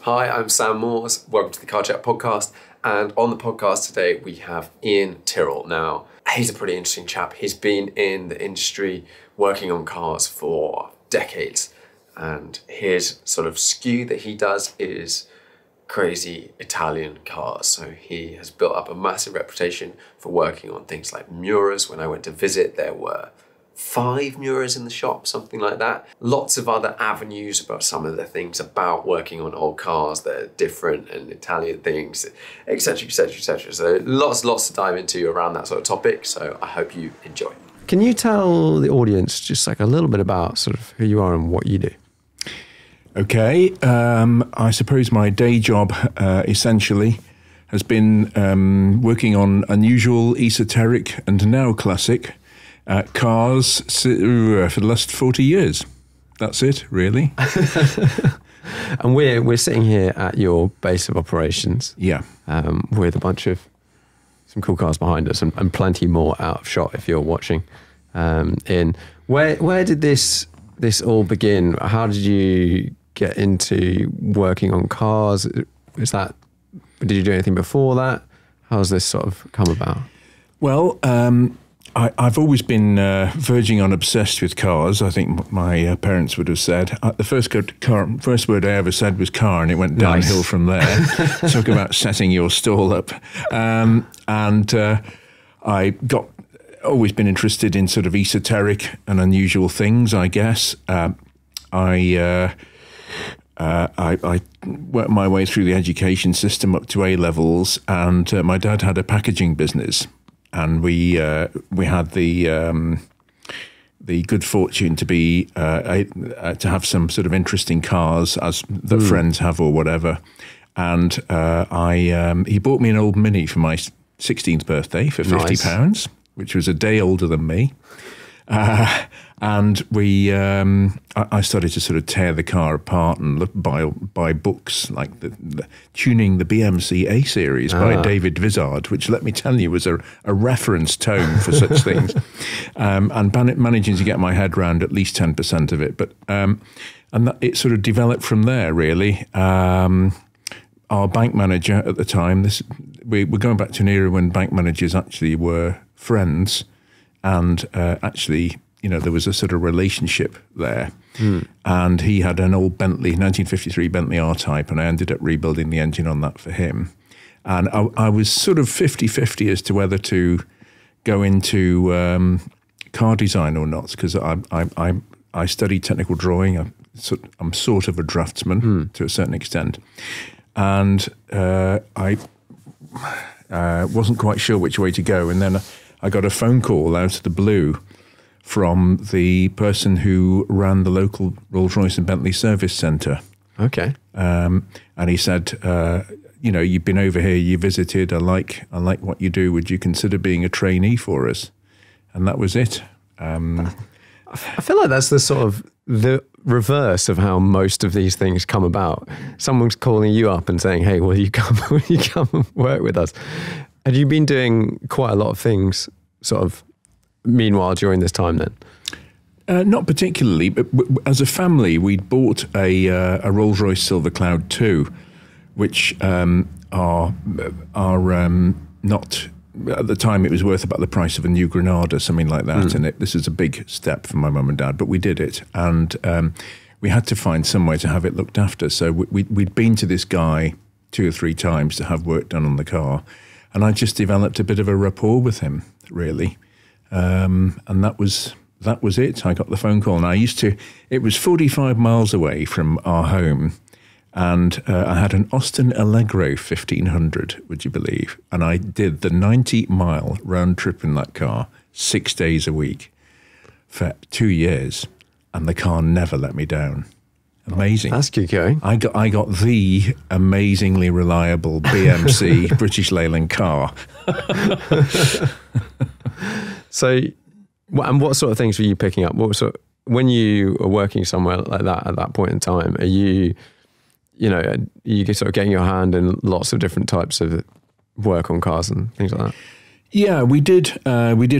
Hi, I'm Sam Moores. Welcome to the Car Chat podcast. And on the podcast today, we have Iain Tyrrell. Now, he's a pretty interesting chap. He's been in the industry working on cars for decades. And his sort of skew that he does is crazy Italian cars. So he has built up a massive reputation for working on things like Miuras. When I went to visit, there were 5 Miuras in the shop, something like that. Lots of other avenues about some of the things about working on old cars that are different and Italian things, etc., etc., etc. So lots to dive into around that sort of topic. So I hope you enjoy. Can you tell the audience just like a little bit about sort of who you are and what you do? Okay, I suppose my day job essentially has been working on unusual, esoteric and now classic cars for the last 40 years. That's it, really. And we're sitting here at your base of operations. Yeah. With a bunch of some cool cars behind us and plenty more out of shot if you're watching. Where did this all begin? How did you get into working on cars? Did you do anything before that? How's this sort of come about? Well, I've always been verging on obsessed with cars. I think my parents would have said. The first word I ever said was car, and it went downhill from there. Talk about setting your stall up. I got always been interested in sort of esoteric and unusual things, I guess. I worked my way through the education system up to A levels, and my dad had a packaging business. And we had the good fortune to be to have some sort of interesting cars that friends have or whatever. And he bought me an old Mini for my 16th birthday for £50, which was a day older than me. And I started to sort of tear the car apart and buy books like the Tuning the BMC A Series by David Vizard, which, let me tell you, was a reference tome for such things, and managing to get my head around at least 10% of it. But it sort of developed from there, really. Our bank manager at the time, we're going back to an era when bank managers actually were friends, and actually, there was a sort of relationship there. And he had an old Bentley, 1953 Bentley R-Type, and I ended up rebuilding the engine on that for him. And I was sort of 50-50 as to whether to go into car design or not, because I studied technical drawing. I'm sort of a draftsman to a certain extent. And I wasn't quite sure which way to go. And then I got a phone call out of the blue from the person who ran the local Rolls-Royce and Bentley service centre. Okay. And he said, you've been over here, you visited, I like what you do. Would you consider being a trainee for us? And that was it. I feel like that's the reverse of how most of these things come about. Someone's calling you up and saying, hey, will you come and work with us? Had you been doing quite a lot of things sort of meanwhile during this time then? Not particularly, but as a family, we'd bought a Rolls-Royce Silver Cloud 2, which are not, at the time it was worth about the price of a new Granada, something like that. And this is a big step for my mum and dad, but we did it. And we had to find some way to have it looked after. So we'd been to this guy 2 or 3 times to have work done on the car. And I just developed a bit of a rapport with him, really. And that was it. I got the phone call, and it was 45 miles away from our home, and I had an Austin Allegro 1500, would you believe? And I did the 90-mile round trip in that car 6 days a week for 2 years, and the car never let me down. Amazing. That's good going. I got the amazingly reliable BMC British Leyland car. So, and what sort of things were you picking up? When you are working somewhere like that at that point in time, are you sort of getting your hand in lots of different types of work on cars and things like that? Yeah, we did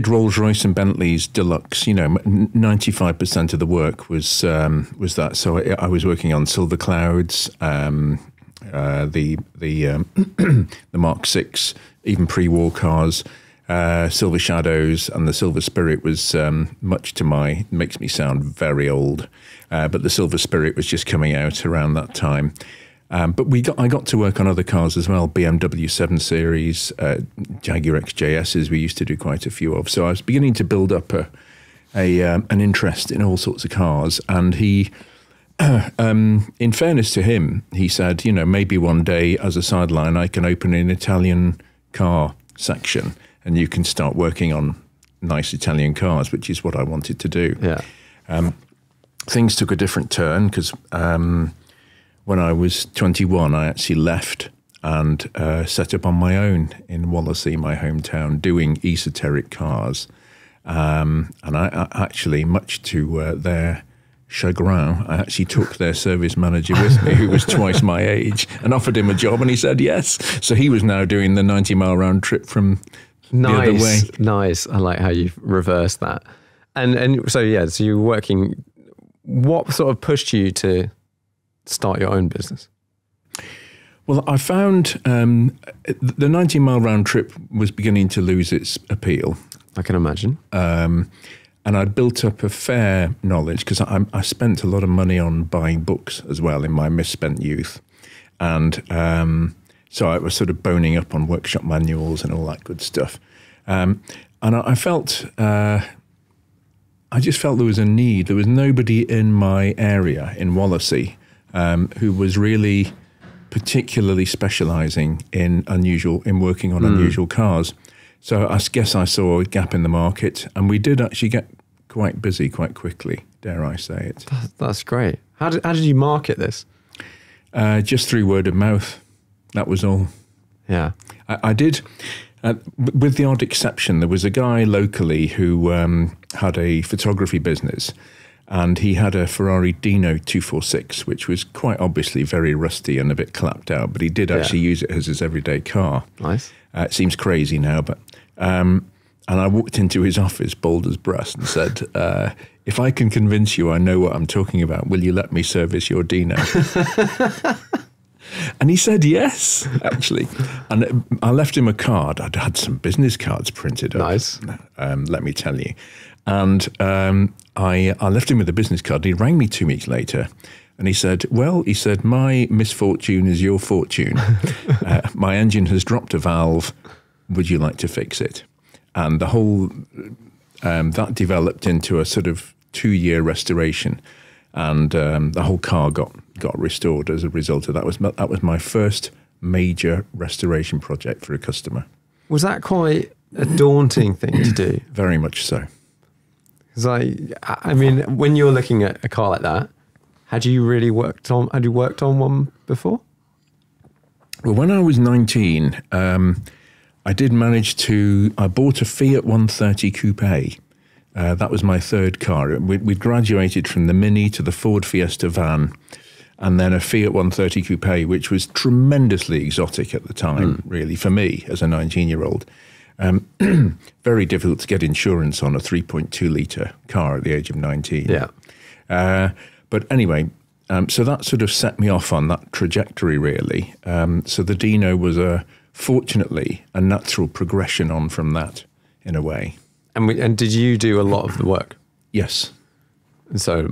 Rolls-Royce and Bentley's Deluxe. 95% of the work was that. So I was working on Silver Clouds, the Mark VI, even pre-war cars, Silver Shadows, and the Silver Spirit was makes me sound very old, but the Silver Spirit was just coming out around that time. But I got to work on other cars as well, BMW 7 Series, Jaguar XJSs we used to do quite a few of. So I was beginning to build up an interest in all sorts of cars. And he, in fairness to him, he said, maybe one day as a sideline I can open an Italian car section and you can start working on nice Italian cars, which is what I wanted to do. Yeah. Things took a different turn because when I was 21, I actually left and set up on my own in Wallasey, my hometown, doing esoteric cars. And I actually, much to their chagrin, I actually took their service manager with me, who was twice my age, and offered him a job, and he said yes. So he was now doing the 90-mile round trip from the other way. Nice. I like how you've reversed that. And so you were working. What sort of pushed you to start your own business? Well, I found the 90-mile round trip was beginning to lose its appeal. I can imagine. And I'd built up a fair knowledge because I spent a lot of money on buying books as well in my misspent youth. And so I was sort of boning up on workshop manuals and all that good stuff. And I felt... I just felt there was a need. There was nobody in my area in Wallasey who was really particularly specialising in working on unusual cars. So I guess I saw a gap in the market, and we did actually get quite busy quite quickly, dare I say it. That's great. How did you market this? Just through word of mouth. That was all. Yeah. I did, with the odd exception, there was a guy locally who had a photography business, and he had a Ferrari Dino 246, which was quite obviously very rusty and a bit clapped out, but he did actually use it as his everyday car. Nice. It seems crazy now, but... and I walked into his office, bold as brass, and said, if I can convince you I know what I'm talking about, will you let me service your Dino? And he said yes, actually. And I left him a card. I'd had some business cards printed up. Nice. Let me tell you. And I left him with a business card. He rang me 2 weeks later. And he said, my misfortune is your fortune. My engine has dropped a valve. Would you like to fix it? And the whole, that developed into a sort of 2-year restoration. And the whole car got restored as a result of that. That was my first major restoration project for a customer. Was that quite a daunting thing to do? Very much so. Because I mean, when you're looking at a car like that, had you worked on one before? Well, when I was 19, I did manage I bought a Fiat 130 Coupe. That was my third car. We'd graduated from the Mini to the Ford Fiesta van, and then a Fiat 130 Coupe, which was tremendously exotic at the time, really, for me as a 19-year-old. Very difficult to get insurance on a 3.2 litre car at the age of 19. Yeah. But anyway, so that sort of set me off on that trajectory, really. So the Dino was, fortunately, a natural progression on from that, in a way. And did you do a lot of the work? Yes. And so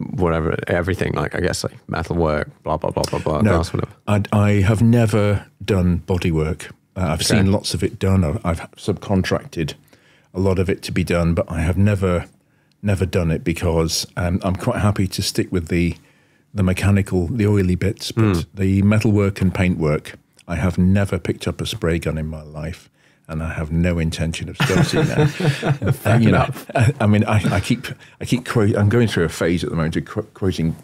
everything, like I guess like metal work, blah, blah, blah, blah, blah, No, glass, whatever. I have never done bodywork. I've seen lots of it done. I've subcontracted a lot of it to be done, but I have never done it because I'm quite happy to stick with the mechanical, the oily bits, but the metalwork and paintwork, I have never picked up a spray gun in my life. And I have no intention of starting now. Fair enough. I mean, I keep quoting. I'm going through a phase at the moment of quoting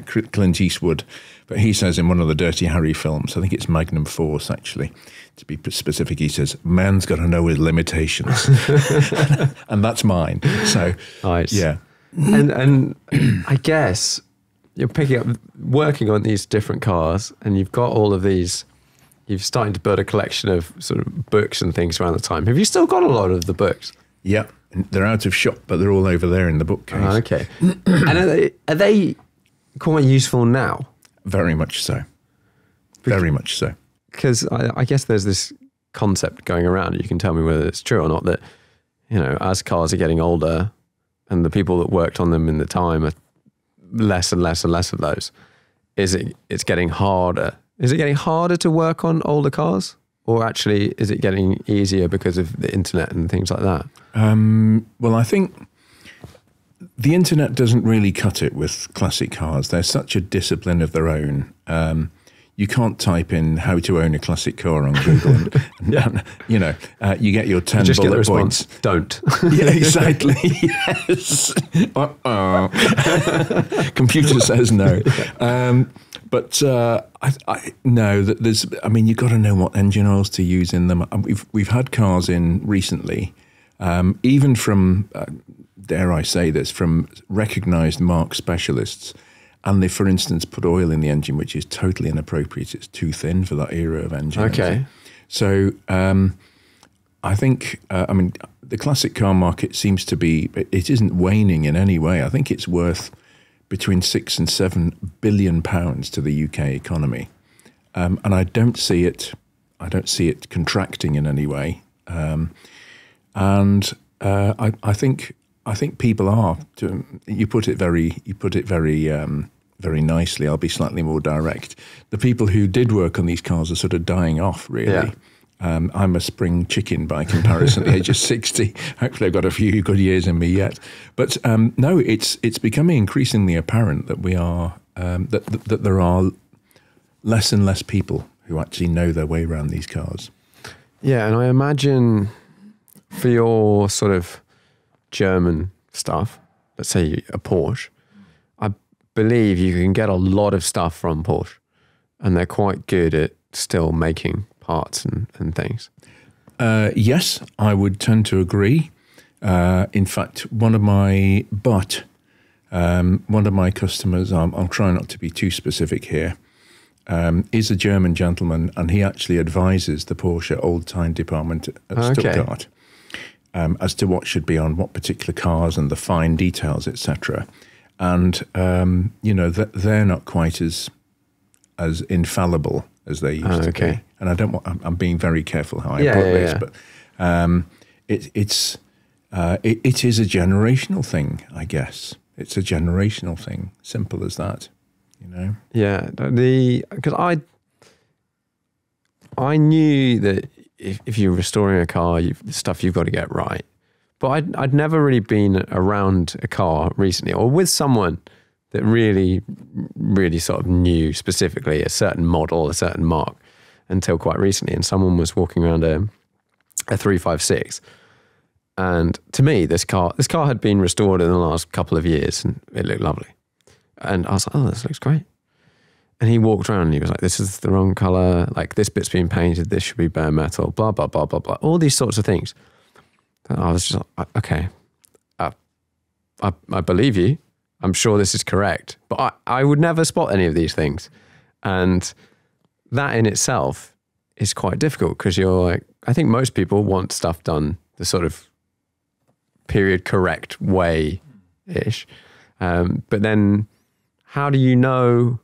Clint Eastwood, but he says in one of the Dirty Harry films, I think it's Magnum Force actually, to be specific, he says, "Man's got to know his limitations," and that's mine. So, nice. Yeah, and I guess you're working on these different cars, and you've got all of these. You've started to build a collection of sort of books and things around the time. Have you still got a lot of the books? Yeah, they're out of shop, but they're all over there in the bookcase. Oh, okay. And are they quite useful now? Very much so. very much so. Because I guess there's this concept going around, you can tell me whether it's true or not, that, you know, as cars are getting older and the people that worked on them in the time are less and less and less of those, it's getting harder. Is it getting harder to work on older cars? Or actually, is it getting easier because of the internet and things like that? Well, I think the internet doesn't really cut it with classic cars. They're such a discipline of their own. You can't type in how to own a classic car on Google. And you know, you get your 10 just bullet get the response, points. don't. Yeah, exactly. Yes. Computer says no. But I know that there's. I mean, you've got to know what engine oils to use in them. We've had cars in recently, even from dare I say this, from recognised marque specialists, and they, for instance, put oil in the engine which is totally inappropriate. It's too thin for that era of engine. Okay. So I think, I mean, the classic car market seems to be, it isn't waning in any way. I think it's worth between £6 and £7 billion to the UK economy. And I don't see it contracting in any way. And I think people are. You put it very nicely. I'll be slightly more direct. The people who did work on these cars are sort of dying off, really. Yeah. I'm a spring chicken by comparison at the age of 60. Hopefully I've got a few good years in me yet. But no, it's becoming increasingly apparent that we are that there are less and less people who actually know their way around these cars. Yeah, and I imagine for your sort of German stuff, let's say a Porsche, I believe you can get a lot of stuff from Porsche, and they're quite good at still making parts and things. Yes, I would tend to agree. In fact, one of my customers, I'll try not to be too specific here, is a German gentleman, and he actually advises the Porsche old-time department at Stuttgart as to what should be on what particular cars and the fine details, etc. And you know, they're not quite as infallible as they used to be. And I don't want. I'm being very careful how I put this, but it is a generational thing, I guess. It's a generational thing, simple as that. You know. Yeah, because I knew that if you're restoring a car, stuff you've got to get right. But I'd never really been around a car recently, or with someone that really, really sort of knew specifically a certain model, a certain marque, until quite recently. And someone was walking around a 356. And to me, this car had been restored in the last couple of years, and it looked lovely. And I was like, oh, this looks great. And he walked around and he was like, this is the wrong color. Like, this bit's been painted. This should be bare metal, blah, blah, blah, blah, blah. All these sorts of things. And I was just like, okay, I believe you. I'm sure this is correct. But I would never spot any of these things. And that in itself is quite difficult, because you're like, I think most people want stuff done the sort of period correct way-ish. But then how do you know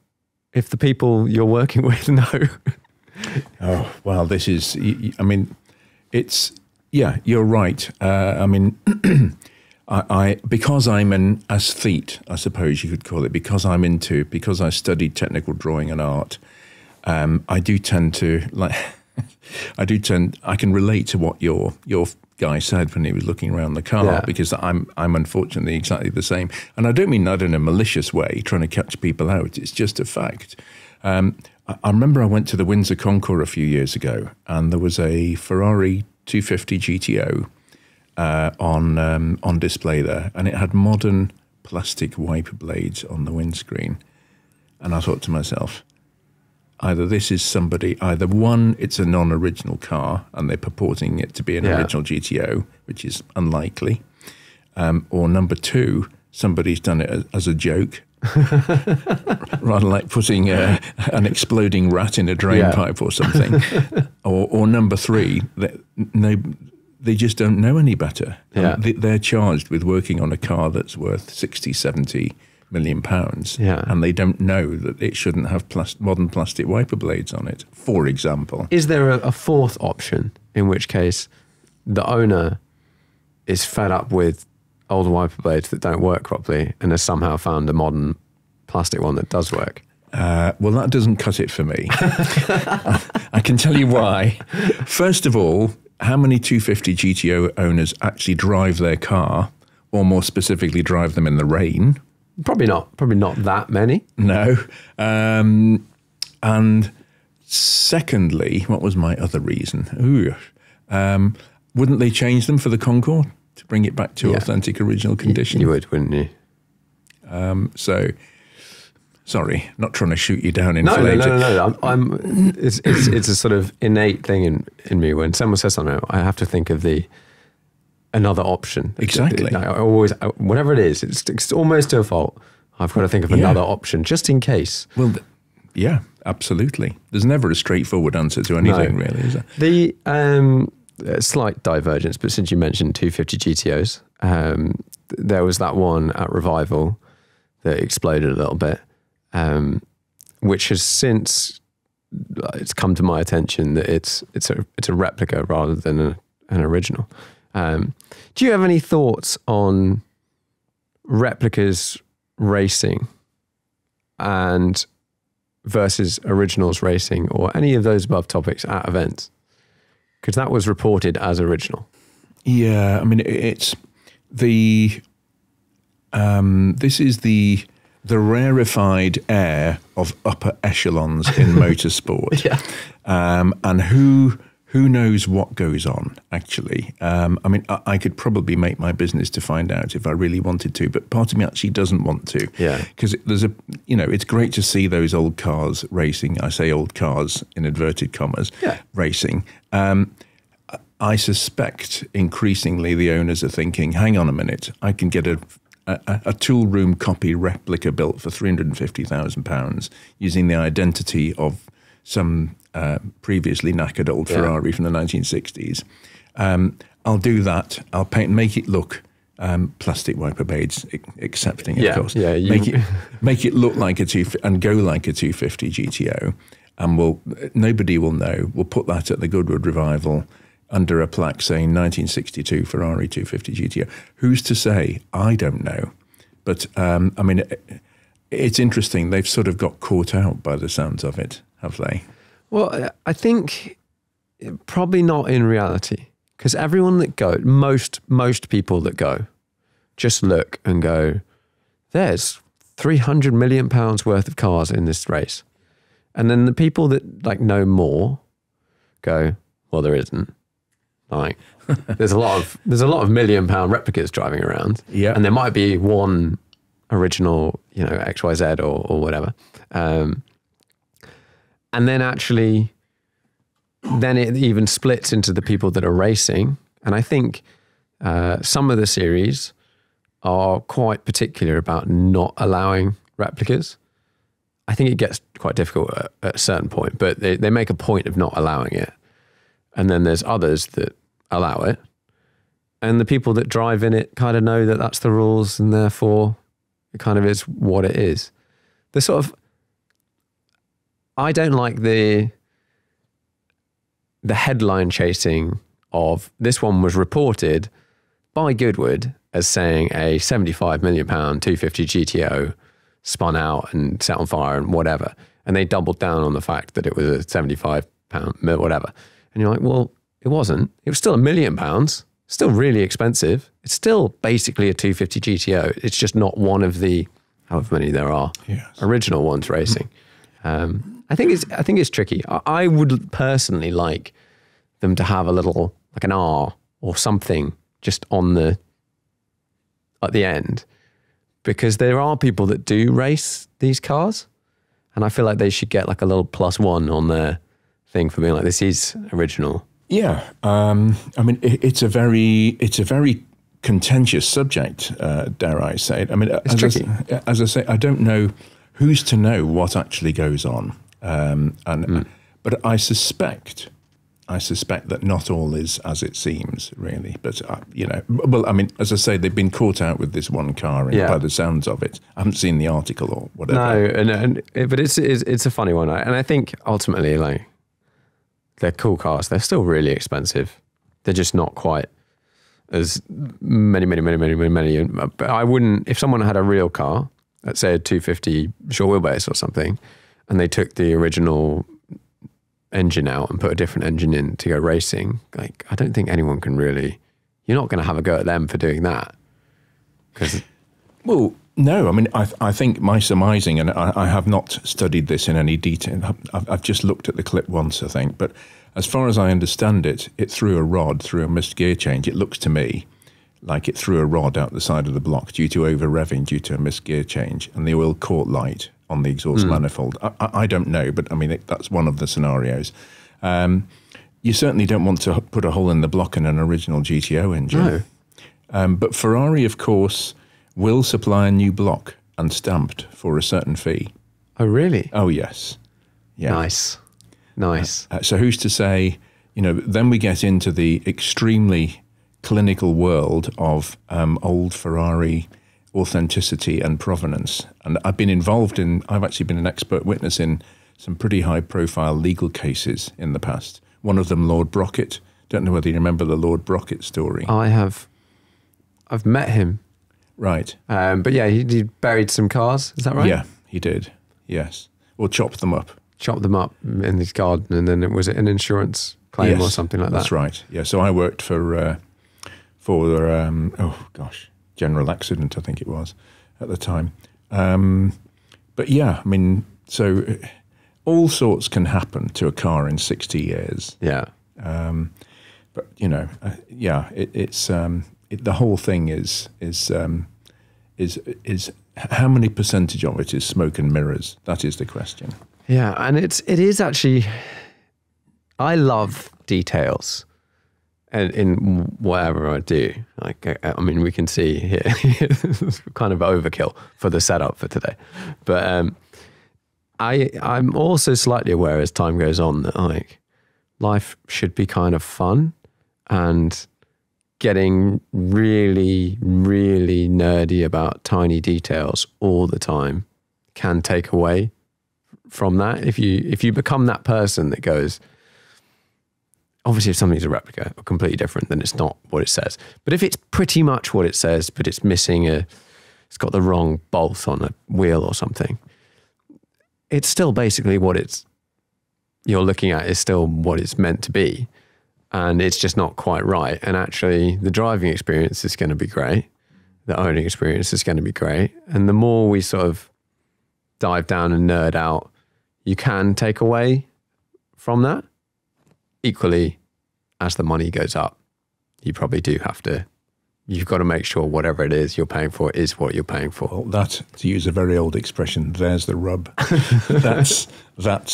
if the people you're working with know? Oh, well, this is, I mean, it's, yeah, you're right. I mean, because I'm an aesthete, I suppose you could call it, because I studied technical drawing and art, I do tend to, like, I can relate to what your guy said when he was looking around the car, because I'm unfortunately exactly the same. And I don't mean that in a malicious way, trying to catch people out. It's just a fact. I remember I went to the Windsor Concours a few years ago, and there was a Ferrari 250 GTO on display there, and it had modern plastic wiper blades on the windscreen. And I thought to myself, either one, it's a non-original car and they're purporting it to be an original GTO, which is unlikely, or number two, somebody's done it as a joke, rather like putting an exploding rat in a drain pipe or something, or number three, they just don't know any better. They're charged with working on a car that's worth 60, 70 million, Yeah. and they don't know that it shouldn't have modern plastic wiper blades on it, for example. Is there a fourth option, in which case the owner is fed up with old wiper blades that don't work properly and has somehow found a modern plastic one that does work? Well, that doesn't cut it for me. I can tell you why. First of all, how many 250 GTO owners actually drive their car, or more specifically, drive them in the rain? Probably not that many. No. And secondly, what was my other reason? Wouldn't they change them for the Concorde to bring it back to authentic original condition? You would, wouldn't you? So, sorry, not trying to shoot you down in No. It's a sort of innate thing in me. When someone says something, I have to think of another option. Exactly. I always, whatever it is, it's almost to a fault. I've got to think of another option just in case. Well, yeah, absolutely. There's never a straightforward answer to anything, really, is there? The slight divergence, but since you mentioned 250 GTOs, there was that one at Revival that exploded a little bit, which has since it's come to my attention that it's a replica rather than an original. Do you have any thoughts on replicas racing and versus originals racing, or any of those above topics at events? Because that was reported as original. Yeah, I mean, it's this is the rarefied air of upper echelons in motorsport. Yeah. And who knows what goes on, actually. I mean, I could probably make my business to find out if I really wanted to, but part of me actually doesn't want to. Yeah. Because it's great to see those old cars racing. I say old cars in inverted commas, racing. I suspect increasingly the owners are thinking, hang on a minute, I can get a tool room copy replica built for £350,000 using the identity of some previously knackered old Ferrari from the 1960s. I'll do that. I'll make it look plastic wiper blades, accepting, of course. Yeah, make it look like and go like a 250 GTO, and nobody will know. We'll put that at the Goodwood Revival under a plaque saying 1962 Ferrari 250 GTO. Who's to say? I don't know. But I mean, it's interesting. They've sort of got caught out by the sounds of it, have they? Well, I think probably not in reality, because everyone that most people that go just look and go, there's £300 million worth of cars in this race. And then the people that know more go, well, there isn't. Like, there's a lot of £1 million replicas driving around. Yeah. And there might be one original, XYZ or whatever. And then actually, then it even splits into the people that are racing. And I think some of the series are quite particular about not allowing replicas. I think it gets quite difficult at a certain point, but they make a point of not allowing it. And then there's others that allow it. And the people that drive in it kind of know that that's the rules, and therefore it kind of is what it is. The sort of, I don't like the headline chasing of this one was reported by Goodwood as saying a £75 million 250 GTO spun out and set on fire and whatever. And they doubled down on the fact that it was a £75 whatever. And you're like, well, it wasn't. It was still £1 million. Still really expensive. It's still basically a 250 GTO. It's just not one of the, however many there are, original ones racing. I think it's tricky. I would personally like them to have a little, like an R or something just at the end, because there are people that do race these cars, and I feel like they should get like a little +1 on their thing for being like, this is original. Yeah, I mean, it's a very contentious subject, dare I say it. I mean, it's tricky. As I say, I don't know who's to know what actually goes on, but I suspect I suspect that not all is as it seems, really. But, you know, well, I mean, as I say, they've been caught out with this one car, and by the sounds of it. I haven't seen the article or whatever. No, but it's a funny one. And I think ultimately, like, they're cool cars. They're still really expensive. They're just not quite as many. But I wouldn't, if someone had a real car, let's say a 250 short wheelbase or something, and they took the original engine out and put a different engine in to go racing, like, I don't think anyone can really, you're not going to have a go at them for doing that. Well, no, I mean, I think my surmising, and I have not studied this in any detail, I've just looked at the clip once, I think, but as far as I understand it, it threw a rod through a missed gear change. It looks to me like it threw a rod out the side of the block due to over-revving, due to a missed gear change, and the oil caught light on the exhaust manifold. I don't know, but I mean, that's one of the scenarios. You certainly don't want to put a hole in the block in an original GTO engine. No. But Ferrari, of course, will supply a new block and stamped for a certain fee. Oh, really? Oh, yes. Yeah. Nice. So who's to say, you know, then we get into the extremely clinical world of old Ferrari authenticity and provenance. And I've actually been an expert witness in some pretty high profile legal cases in the past. One of them, Lord Brockett. Don't know whether you remember the Lord Brockett story. I've met him. Right. But yeah, he buried some cars, is that right? Yeah, he did. Yes. Or chopped them up. Chopped them up in his garden, and then was it an insurance claim or something like that? That's right. Yeah, so I worked for General Accident, I think it was, at the time. But yeah, I mean, so all sorts can happen to a car in 60 years. Yeah. But, you know, it's the whole thing is how many percentage of it is smoke and mirrors? That is the question. Yeah, and it is actually, I love details. And in whatever I do, like, I mean, we can see here, it's kind of overkill for the setup for today. But I'm also slightly aware as time goes on that, like, life should be kind of fun, and getting really, really nerdy about tiny details all the time can take away from that. If you become that person that goes, obviously, if something's a replica or completely different, then it's not what it says. But if it's pretty much what it says, but it's missing it's got the wrong bolt on a wheel or something, it's still basically you're looking at is still what it's meant to be. And it's just not quite right. And actually, the driving experience is going to be great. The owning experience is going to be great. And the more we sort of dive down and nerd out, you can take away from that. Equally, as the money goes up, you probably do you've got to make sure whatever it is you're paying for is what you're paying for. Well, that, to use a very old expression, there's the rub. that's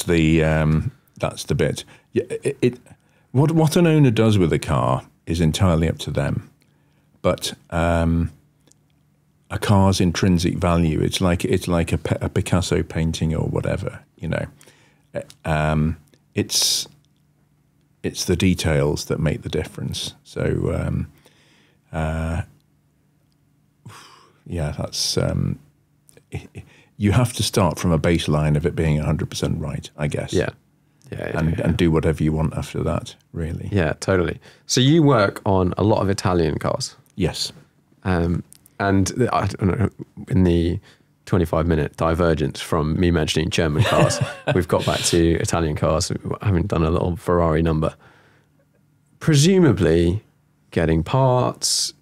the bit. Yeah, what an owner does with a car is entirely up to them. But a car's intrinsic value, it's like a Picasso painting or whatever, you know. It's the details that make the difference. So, that's you have to start from a baseline of it being 100% right, I guess. Yeah. And do whatever you want after that, really. Yeah, totally. So you work on a lot of Italian cars. Yes. And I don't know, in the 25-minute divergence from me mentioning German cars, we've got back to Italian cars. I haven't done a little Ferrari number. Presumably, getting parts,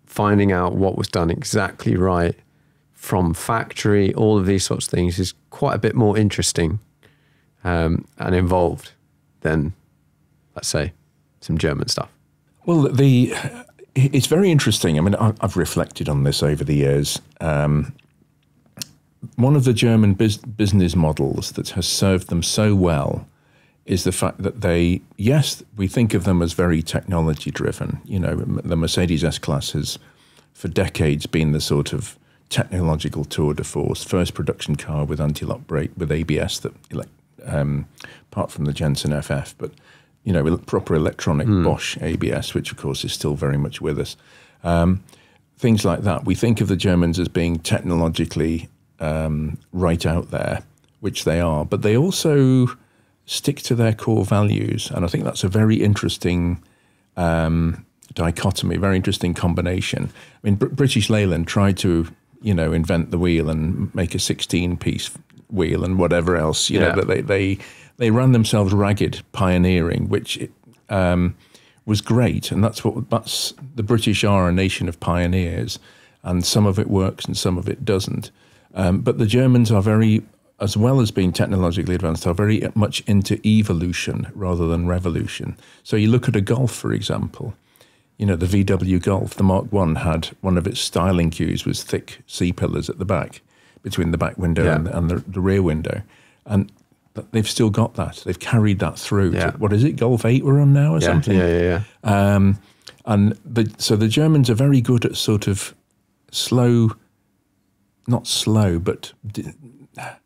finding out what was done exactly right from factory, all of these sorts of things is quite a bit more interesting and involved than, let's say, some German stuff. Well, it's very interesting. I mean, I've reflected on this over the years. One of the German business models that has served them so well is the fact that we think of them as very technology driven. You know, the Mercedes S-Class has for decades been the sort of technological tour de force, first production car with anti-lock brake, with ABS, that apart from the Jensen FF, but proper electronic Bosch ABS, which of course is still very much with us. Things like that. We think of the Germans as being technologically right out there, which they are, but they also stick to their core values. And I think that's a very interesting dichotomy, very interesting combination. I mean, British Leyland tried to, invent the wheel and make a 16-piece wheel and whatever else, but they ran themselves ragged pioneering, which was great. And that's the British are a nation of pioneers, and some of it works and some of it doesn't. But the Germans are very, as well as being technologically advanced, are very much into evolution rather than revolution. So you look at a Golf, for example, the VW Golf, the Mark I had one of its styling cues was thick C-pillars at the back, between the back window and the rear window. And they've still got that. They've carried that through. Yeah. To, what is it, Golf 8 we're on now or something? Yeah. So the Germans are very good at sort of not slow, but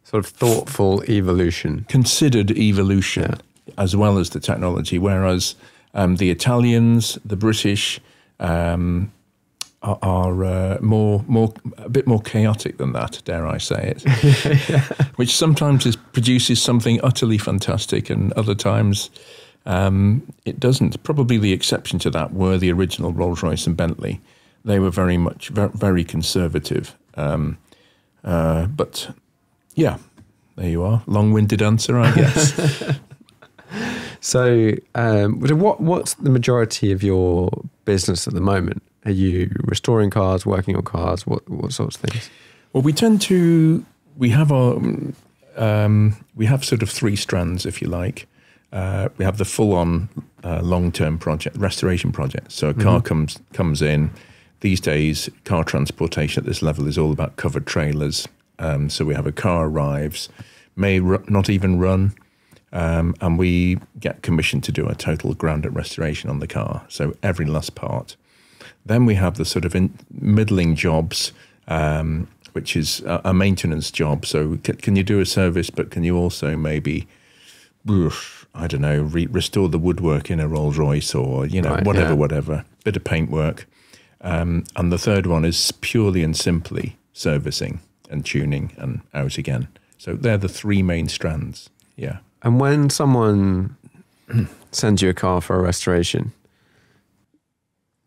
sort of thoughtful evolution. Considered evolution as well as the technology, whereas the Italians, the British are a bit more chaotic than that, dare I say it, which sometimes produces something utterly fantastic and other times it doesn't. Probably the exception to that were the original Rolls-Royce and Bentley. They were very conservative. But yeah, there you are. Long-winded answer, I guess. So what's the majority of your business at the moment? Are you restoring cars, working on cars? What sorts of things? Well, we have sort of three strands, if you like. We have the full-on long-term project, restoration project. So a car comes in. These days, car transportation at this level is all about covered trailers. So we have a car arrives, may not even run, and we get commissioned to do a total ground-up restoration on the car. So every last part. Then we have the sort of middling jobs, which is a maintenance job. So can you do a service, but can you also maybe, I don't know, restore the woodwork in a Rolls Royce or, whatever, bit of paint work. And the third one is purely and simply servicing and tuning and out again. So they're the three main strands. Yeah. And when someone sends you a car for a restoration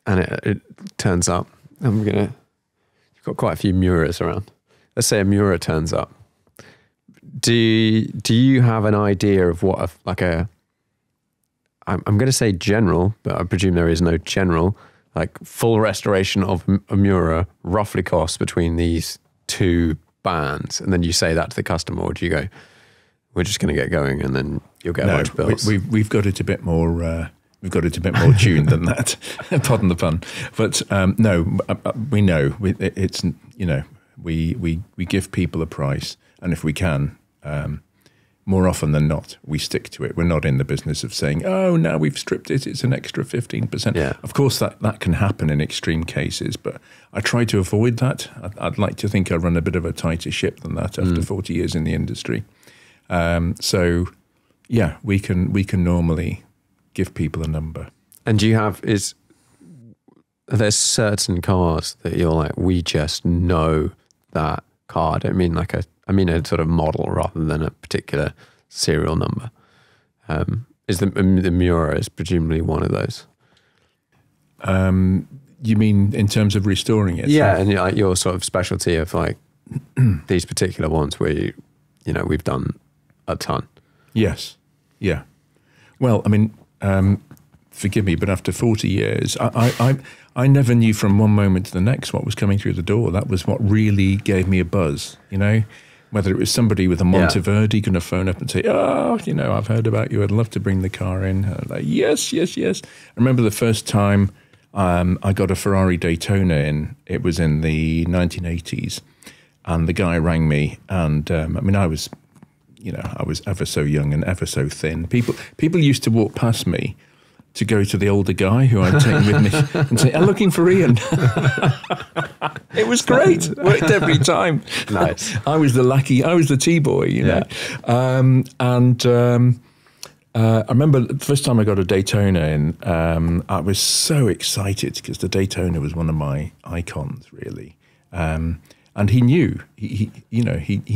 and it turns up, you've got quite a few Muras around. Let's say a Mura turns up. Do you have an idea of what I'm going to say general, but I presume there is no general, like full restoration of a Mura roughly costs between these two bands, and then you say that to the customer, or do you go, we're just going to get going, and then you'll get a bunch of bills? We've got it a bit more. We've got it a bit more tuned than that. Pardon the pun, but no, we know it's we give people a price, and if we can. More often than not, we stick to it. We're not in the business of saying, oh, now we've stripped it, it's an extra 15%. Yeah. Of course, that can happen in extreme cases, but I try to avoid that. I'd like to think I run a bit of a tighter ship than that after 40 years in the industry. So, yeah, we can normally give people a number. And do you have, are there certain cars that you're like, we just know that car? I don't mean I mean a sort of model rather than a particular serial number. Is the Mura is presumably one of those? You mean in terms of restoring it? Yeah, and like your sort of specialty of like these particular ones where we've done a ton. Yes. Yeah. Well, I mean, forgive me, but after 40 years, I never knew from one moment to the next what was coming through the door. That was what really gave me a buzz, Whether it was somebody with a Monteverdi going to phone up and say, I've heard about you, I'd love to bring the car in. And I'm like, yes. I remember the first time I got a Ferrari Daytona in, it was in the 1980s. And the guy rang me and, I was ever so young and ever so thin. People used to walk past me to go to the older guy who I'd taken with me and say, I'm looking for Iain. It was great. Worked every time. Nice. I was the lackey. I was the tea boy, I remember the first time I got a Daytona in, I was so excited because the Daytona was one of my icons, really. And he knew, he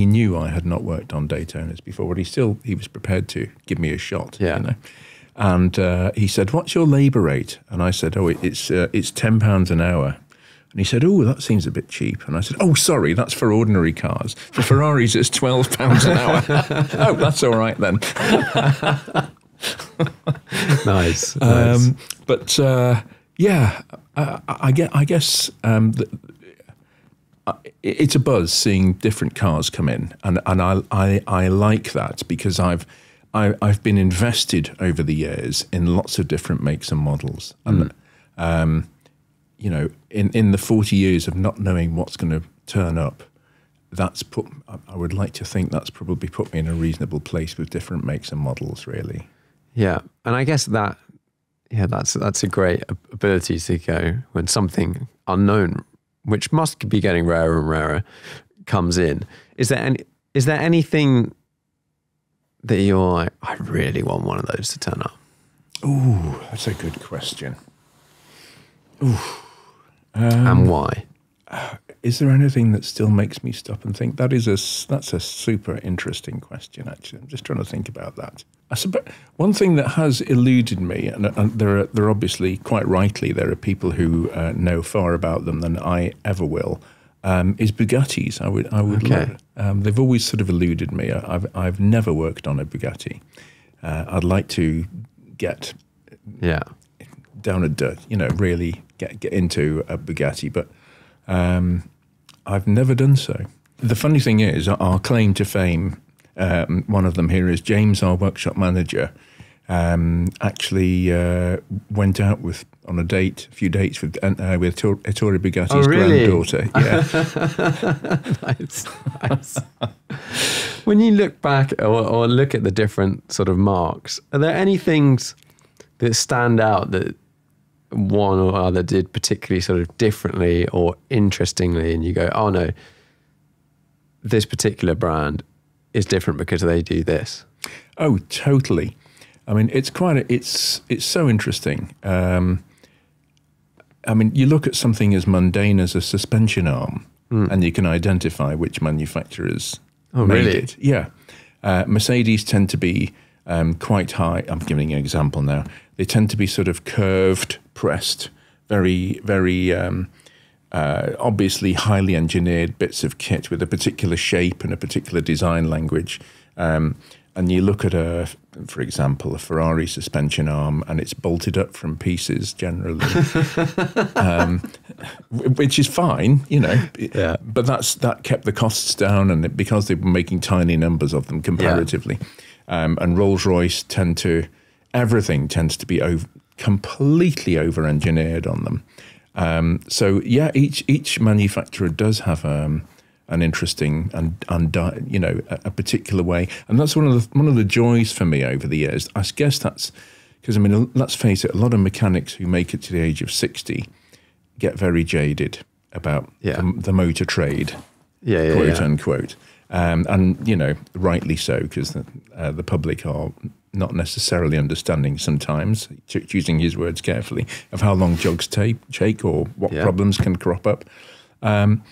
knew I had not worked on Daytonas before, but he was prepared to give me a shot. Yeah. You know? And he said, "What's your labour rate?" And I said, "Oh, it's £10 an hour." And he said, "Oh, that seems a bit cheap." And I said, "Oh, sorry, that's for ordinary cars. For Ferraris, it's £12 an hour." "Oh, that's all right then." Nice. But yeah, I guess it's a buzz seeing different cars come in, and I like that because I've been invested over the years in lots of different makes and models, and you know, in the 40 years of not knowing what's going to turn up, I would like to think that's probably put me in a reasonable place with different makes and models, really. Yeah, and I guess that's a great ability to go when something unknown, which must be getting rarer and rarer, comes in. Is there anything that you're like, I really want one of those to turn up? Ooh, that's a good question. Ooh. And why? Is there anything that still makes me stop and think? That's a super interesting question, actually. I'm just trying to think about that. I suppose one thing that has eluded me, and there are obviously, quite rightly, there are people who know far about them than I ever will, is Bugattis. I would Okay. They've always sort of eluded me. I've never worked on a Bugatti. I'd like to get down a dirt, really get into a Bugatti, but I've never done so. The funny thing is, our claim to fame, one of them here is James, our workshop manager, actually went out on a few dates with Ettore Bugatti's granddaughter. Yeah. Nice. When you look back or look at the different sort of marks, are there any things that stand out that one or other did particularly sort of differently or interestingly, and you go, oh no, this particular brand is different because they do this? Oh, totally. I mean, it's so interesting. I mean, you look at something as mundane as a suspension arm, and you can identify which manufacturers made it. Yeah. Mercedes tend to be quite high. I'm giving you an example now. They tend to be sort of curved, pressed, very, very obviously highly engineered bits of kit with a particular shape and a particular design language. And you look at for example, a Ferrari suspension arm, and it's bolted up from pieces generally, which is fine, Yeah. But that kept the costs down, and because they were making tiny numbers of them comparatively. Yeah. And Rolls-Royce everything tends to be completely over-engineered on them. So yeah, each manufacturer does have an interesting and a particular way, and that's one of the joys for me over the years. I guess that's because, I mean, let's face it, a lot of mechanics who make it to the age of 60 get very jaded about the motor trade, quote unquote, and rightly so, because the public are not necessarily understanding sometimes, choosing his words carefully, of how long jogs take or what problems can crop up. One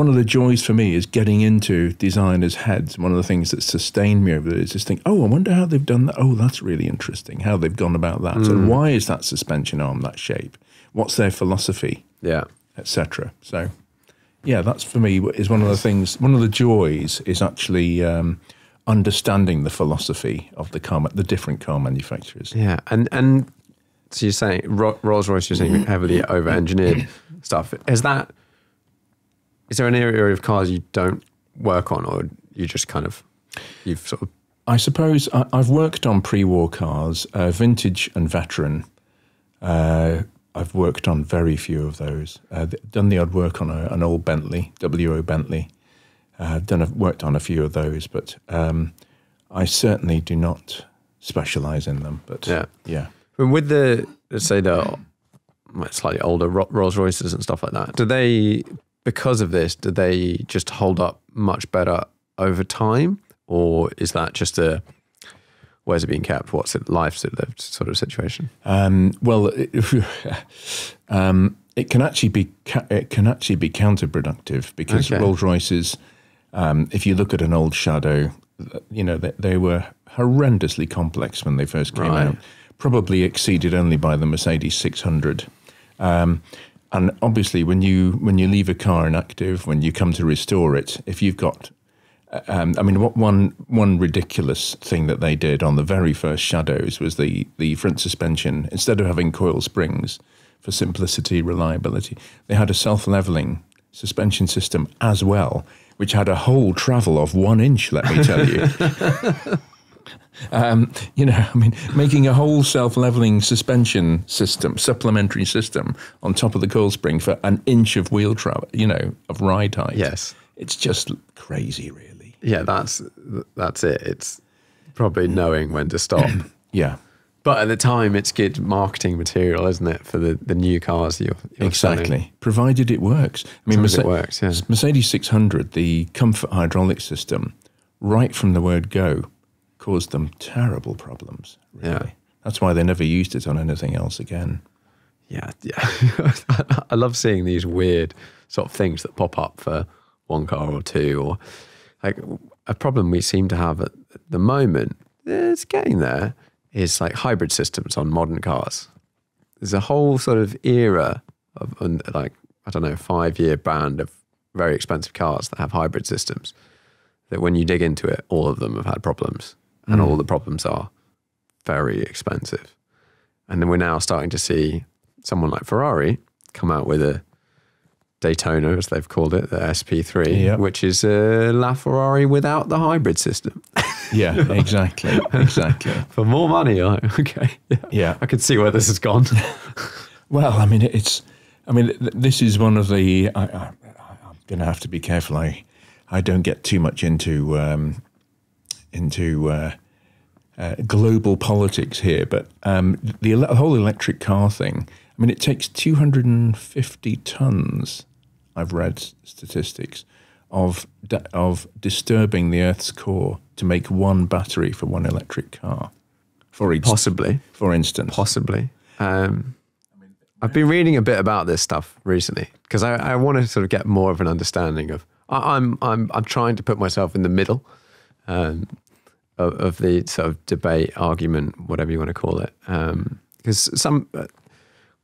of the joys for me is getting into designers' heads. One of the things that sustained me over there is just think, oh, I wonder how they've done that. Oh, that's really interesting, how they've gone about that. And why is that suspension arm that shape? What's their philosophy? Yeah, etc. So, yeah, that's for me is one of the things. One of the joys is actually understanding the philosophy of the different car manufacturers. Yeah, and so you're saying Rolls-Royce, you're saying heavily over-engineered stuff. Is there an area of cars you don't work on, or you just you've sort of... I suppose I've worked on pre-war cars, vintage and veteran. I've worked on very few of those. Done the odd work on an old Bentley, WO Bentley. Worked on a few of those, but I certainly do not specialise in them. But yeah. With let's say the slightly older Rolls Royces and stuff like that, do they because of this, do they just hold up much better over time? Or is that just a, where's it being kept? What's it, life's it lived sort of situation? Well, it can actually be counterproductive, because Rolls-Royces, if you look at an old Shadow, you know, they were horrendously complex when they first came out, probably exceeded only by the Mercedes 600. And obviously, when you leave a car inactive, when you come to restore it, if you've got, I mean, one ridiculous thing that they did on the very first Shadows was the front suspension. Instead of having coil springs for simplicity, reliability, they had a self-leveling suspension system as well, which had a whole travel of 1 inch. Let me tell you. You know, I mean, making a whole self-leveling suspension system, supplementary system on top of the coil spring for 1 inch of wheel travel, you know, of ride height. Yes. It's just crazy, really. Yeah, that's it. It's probably knowing when to stop. Yeah. But at the time, it's good marketing material, isn't it, for the new cars you're exactly selling? Provided it works. I mean, it works, yeah. Mercedes 600, the comfort hydraulic system, right from the word go, caused them terrible problems. Really. Yeah. That's why they never used it on anything else again. Yeah. I love seeing these weird sort of things that pop up for one car or two, or like a problem we seem to have at the moment, it's getting there, is like hybrid systems on modern cars. There's a whole sort of era of, like, I don't know, 5-year band of very expensive cars that have hybrid systems that when you dig into it, all of them have had problems, and all the problems are very expensive. And then we're now starting to see someone like Ferrari come out with a Daytona, as they've called it, the SP3, which is a LaFerrari without the hybrid system. Yeah, exactly. For more money, okay. Yeah. I can see where this has gone. Well, I mean, this is one of the, I'm going to have to be careful. I don't get too much into global politics here, but the whole electric car thing, I mean, it takes 250 tons, I've read statistics, of disturbing the Earth's core to make one battery for one electric car. For instance. Possibly. I've been reading a bit about this stuff recently because I want to sort of get more of an understanding of. I'm trying to put myself in the middle of the sort of debate, argument, whatever you want to call it, because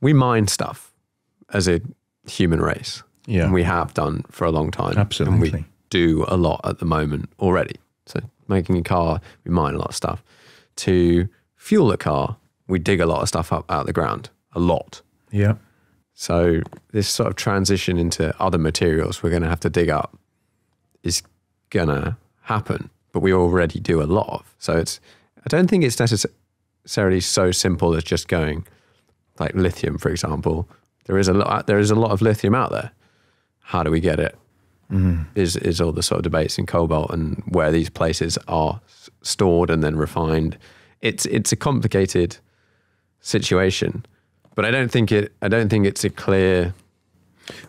we mind stuff as a human race. Yeah. And we have done for a long time. Absolutely. And we do a lot at the moment already. So making a car, we mine a lot of stuff. To fuel a car, we dig a lot of stuff up out of the ground. A lot. Yeah. So this sort of transition into other materials we're going to have to dig up is going to happen. But we already do a lot of. So I don't think it's necessarily so simple as just going, like lithium, for example. There is a lot of lithium out there. How do we get it? Is all the sort of debates in cobalt and where these places are stored and then refined. It's a complicated situation, but I don't think it's a clear.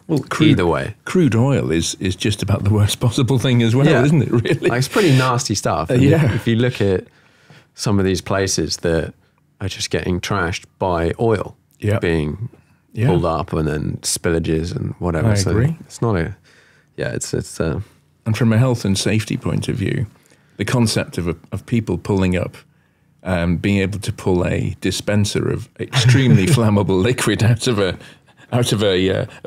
Well, either way, crude oil is just about the worst possible thing as well, isn't it? Really, like, it's pretty nasty stuff. If you look at some of these places that are just getting trashed by oil being pulled up and then spillages and whatever. I agree. It's not a. Yeah, it's. And from a health and safety point of view, the concept of people pulling up, being able to pull a dispenser of extremely flammable liquid out of a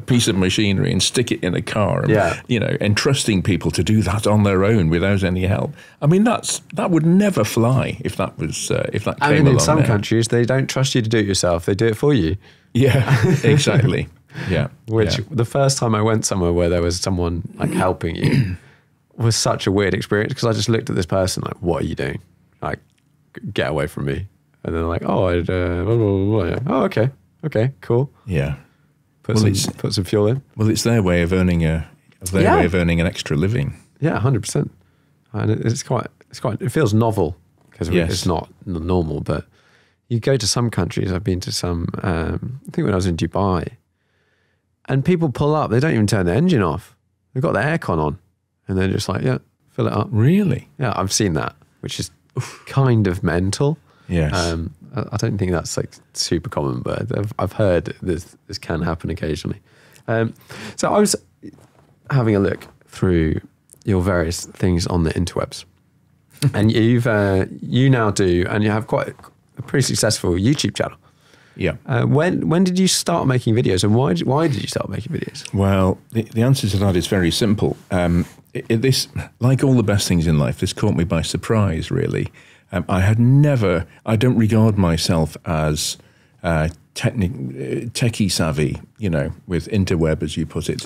piece of machinery and stick it in a car, and, entrusting people to do that on their own without any help. I mean, that would never fly if that came along. In some countries, they don't trust you to do it yourself; they do it for you. Yeah, exactly. Yeah. The first time I went somewhere where there was someone like helping you was such a weird experience, because I just looked at this person like, "What are you doing? Like, get away from me!" And they're like, "Oh, I'd blah, blah, blah, blah." Oh, okay, cool. Yeah. Put some fuel in. Well, it's their way of earning an extra living. Yeah, 100%. And it feels novel because it's not normal. But you go to some countries. I've been to some. I think when I was in Dubai, And people pull up, they don't even turn the engine off. They've got the aircon on and they're just like, yeah, fill it up. Really? Yeah, I've seen that, which is kind of mental. Yes. I don't think that's like super common, but I've heard this can happen occasionally. So I was having a look through your various things on the interwebs, and you now do, and you have quite a pretty successful YouTube channel. Yeah. When did you start making videos, and why did you start making videos? Well, the answer to that is very simple. This, like all the best things in life, this caught me by surprise, really. I don't regard myself as techie savvy, with interweb, as you put it,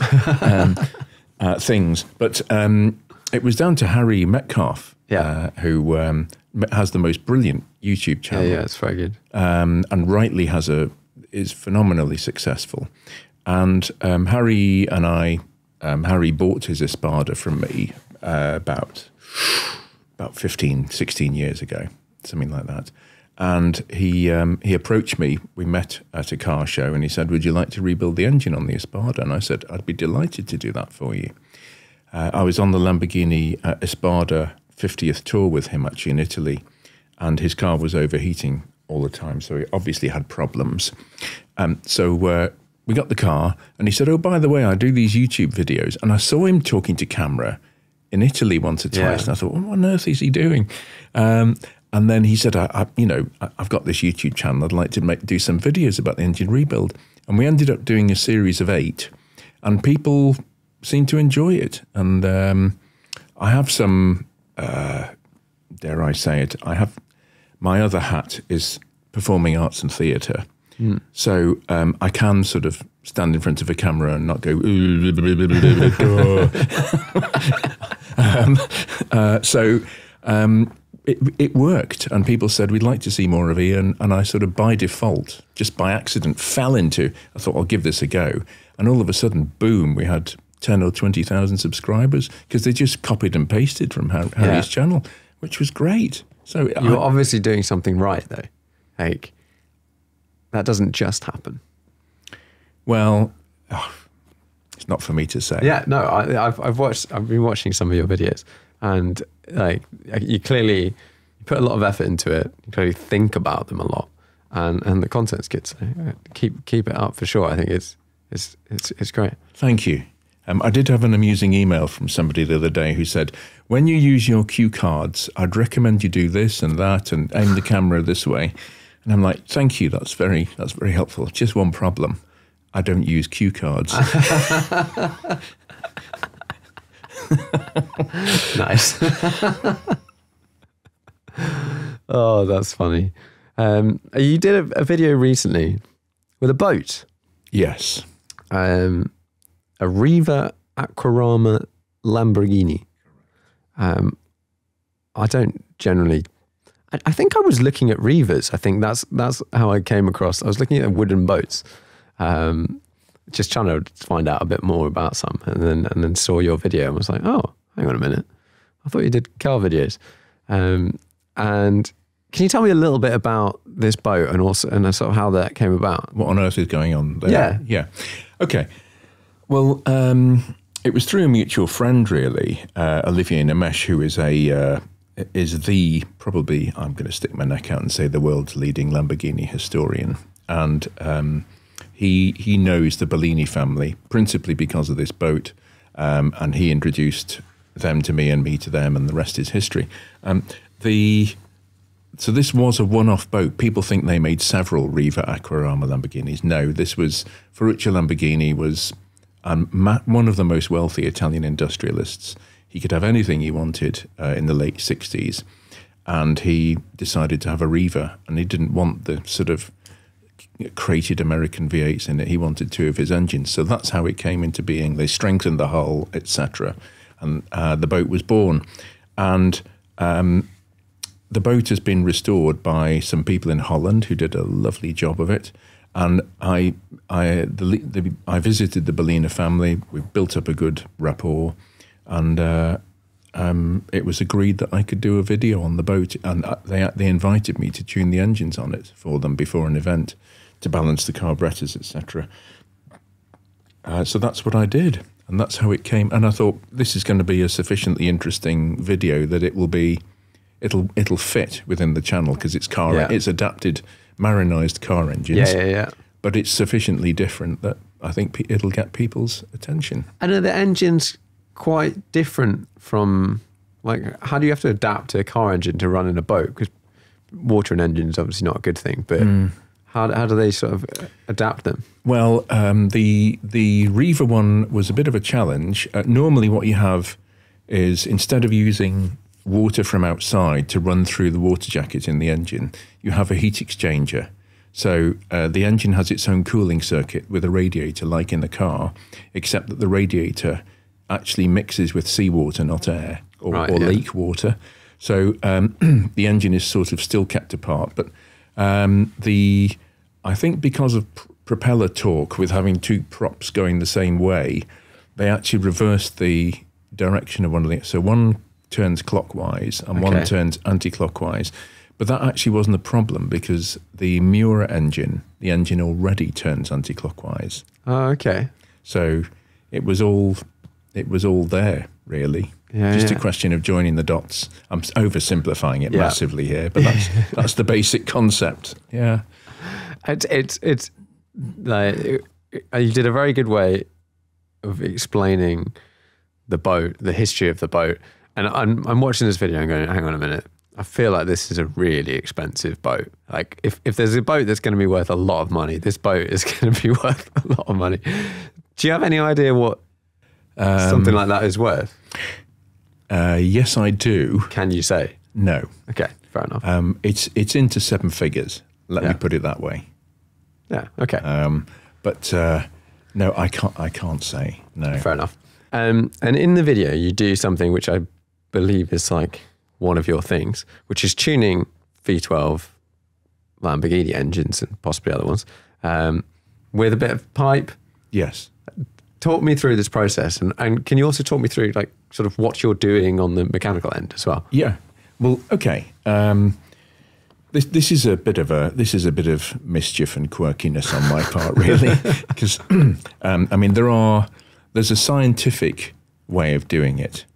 things. But it was down to Harry Metcalf, who has the most brilliant YouTube channel. Yeah, it's very good. And rightly is phenomenally successful. And Harry and I, Harry bought his Espada from me about 15, 16 years ago, something like that. And he approached me. We met at a car show, and he said, "Would you like to rebuild the engine on the Espada?" And I said, "I'd be delighted to do that for you." I was on the Lamborghini Espada 50th tour with him, actually, in Italy, and his car was overheating all the time, so he obviously had problems. So we got the car, and he said, "Oh, by the way, I do these YouTube videos." And I saw him talking to camera in Italy once or twice, and I thought, what on earth is he doing? And then he said, I've got this YouTube channel. I'd like to do some videos about the engine rebuild. And we ended up doing a series of 8, and people seem to enjoy it. And I have some, dare I say it, my other hat is performing arts and theatre. So I can sort of stand in front of a camera and not go, it worked, and people said, "We'd like to see more of Iain." And I sort of by default, just by accident, I thought, I'll give this a go. And all of a sudden, boom, we had 10 or 20,000 subscribers, because they just copied and pasted from Harry's channel, which was great. So you're obviously doing something right, though. Like, that doesn't just happen. Well, it's not for me to say. Yeah, no, I've been watching some of your videos, and like you put a lot of effort into it. You clearly think about them a lot, and the content's good. So keep it up for sure. I think it's great. Thank you. I did have an amusing email from somebody the other day who said, "When you use your cue cards, I'd recommend you do this and that, and aim the camera this way." And I'm like, "Thank you. That's very helpful. Just one problem: I don't use cue cards." Nice. Oh, that's funny. You did a video recently with a boat. Yes. A Riva Aquarama Lamborghini. I don't generally. I think I was looking at Rivas. I think that's how I came across. I was looking at wooden boats, just trying to find out a bit more about some, and then saw your video and was like, oh, hang on a minute, I thought you did car videos. And can you tell me a little bit about this boat and sort of how that came about? What on earth is going on there? Yeah. Okay. Well, it was through a mutual friend, really, Olivier Namesh, who is probably, I'm going to stick my neck out and say, the world's leading Lamborghini historian. And he knows the Bellini family, principally because of this boat. And he introduced them to me and me to them, and the rest is history. So this was a one-off boat. People think they made several Riva Aquarama Lamborghinis. No, Ferruccio Lamborghini was one of the most wealthy Italian industrialists. He could have anything he wanted in the late 60s, and he decided to have a Riva, and he didn't want the sort of crated American V8s in it. He wanted 2 of his engines, so that's how it came into being. They strengthened the hull, etc., and the boat was born. And the boat has been restored by some people in Holland who did a lovely job of it. And I visited the Bellini family. We built up a good rapport, and it was agreed that I could do a video on the boat. And they invited me to tune the engines on it for them before an event to balance the carburetors, etc. So that's what I did, and that's how it came. And I thought this is going to be a sufficiently interesting video that it'll fit within the channel because it's adapted, Marinized car engines. Yeah. But it's sufficiently different that I think it'll get people's attention. And are the engines quite different from, like, how do you have to adapt a car engine to run in a boat? Because water in engine is obviously not a good thing, but how do they sort of adapt them? Well, the Reaver one was a bit of a challenge. Normally what you have is, instead of using water from outside to run through the water jacket in the engine, you have a heat exchanger. So the engine has its own cooling circuit with a radiator like in the car, except that the radiator actually mixes with seawater, not air, or lake water. So the engine is sort of still kept apart. But I think because of propeller torque, with having two props going the same way, they actually reversed the direction of one of the... So one turns clockwise and one turns anti-clockwise. But that actually wasn't a problem because the Miura engine, the engine already turns anti-clockwise. Oh, okay. So it was all there, really. Just a question of joining the dots. I'm oversimplifying it massively here, but that's the basic concept. Yeah. It's like, you did a very good way of explaining the boat, the history of the boat. And I'm watching this video and going, hang on a minute. I feel like this is a really expensive boat. Like, if there's a boat that's going to be worth a lot of money, this boat is going to be worth a lot of money. Do you have any idea what something like that is worth? Yes, I do. Can you say? No. Okay, fair enough. It's into seven figures. Let me put it that way. Yeah. Okay. But no, I can't say no. Fair enough. And in the video, you do something which I believe is like one of your things, which is tuning V12 Lamborghini engines and possibly other ones with a bit of pipe. Yes. Talk me through this process, and can you also talk me through like sort of what you're doing on the mechanical end as well? Yeah. Well, okay. This is a bit of mischief and quirkiness on my part, really, because I mean there's a scientific way of doing it,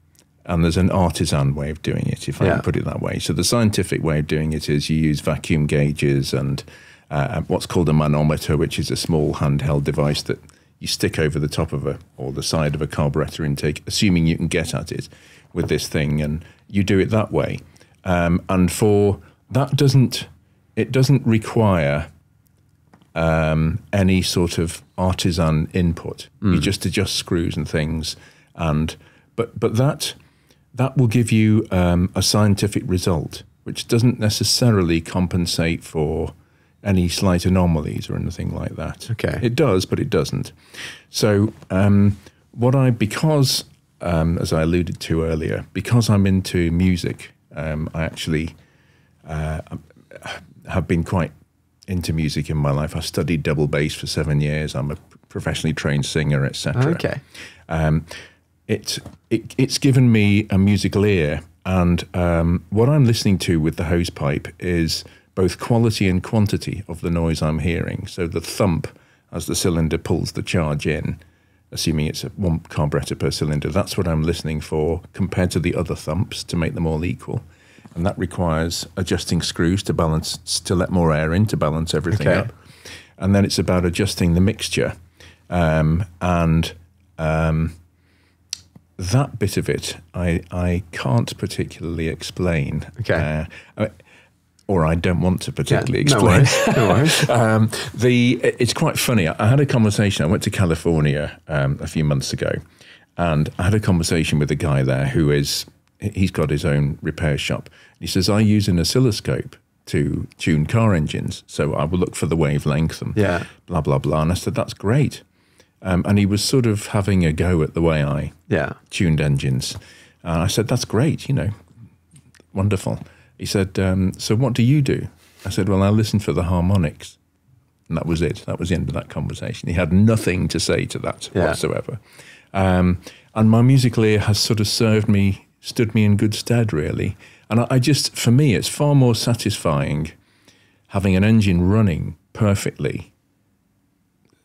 and there's an artisan way of doing it, if I can put it that way. So the scientific way of doing it is you use vacuum gauges and what's called a manometer, which is a small handheld device that you stick over the top of or the side of a carburetor intake, assuming you can get at it with this thing, and you do it that way. And for that it doesn't require any sort of artisan input. You just adjust screws and things, but that will give you a scientific result, which doesn't necessarily compensate for any slight anomalies or anything like that. Okay. It does, but it doesn't. So because as I alluded to earlier, because I'm into music, I actually have been quite into music in my life. I studied double bass for 7 years. I'm a professionally trained singer, etc. Okay. It's given me a musical ear, and what I'm listening to with the hose pipe is both quality and quantity of the noise I'm hearing. So the thump as the cylinder pulls the charge in, assuming it's one carburetor per cylinder, that's what I'm listening for compared to the other thumps to make them all equal. And that requires adjusting screws to balance, to let more air in, to balance everything up. And then it's about adjusting the mixture. That bit of it, I can't particularly explain. Okay. Or I don't want to particularly explain. No worries. It's quite funny. I had a conversation. I went to California a few months ago, and I had a conversation with a guy there he's got his own repair shop. He says, I use an oscilloscope to tune car engines, so I will look for the wavelength and blah, blah, blah. And I said, that's great. And he was sort of having a go at the way I tuned engines. And I said, that's great, wonderful. He said, so what do you do? I said, well, I listen for the harmonics. And that was it. That was the end of that conversation. He had nothing to say to that whatsoever. And my musical ear has sort of stood me in good stead, really. And for me, it's far more satisfying having an engine running perfectly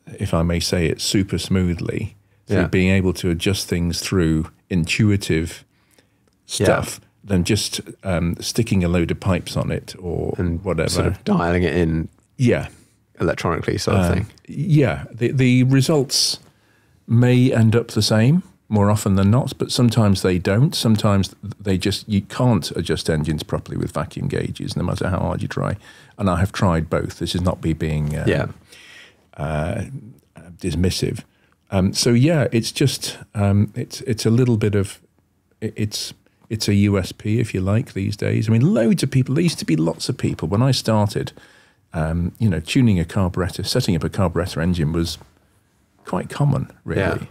if I may say it, super smoothly through Yeah. being able to adjust things through intuitive stuff than just sticking a load of pipes on it or whatever. Sort of dialing it in Yeah. electronically sort of thing. Yeah. The results may end up the same more often than not, but sometimes they don't. Sometimes you can't adjust engines properly with vacuum gauges, no matter how hard you try. And I have tried both. This is not me being dismissive. So yeah, it's just it's a little bit of it's a USP, if you like, these days. I mean, loads of people. There used to be lots of people when I started. Tuning a carburetor, setting up a carburetor engine was quite common, really. Yeah.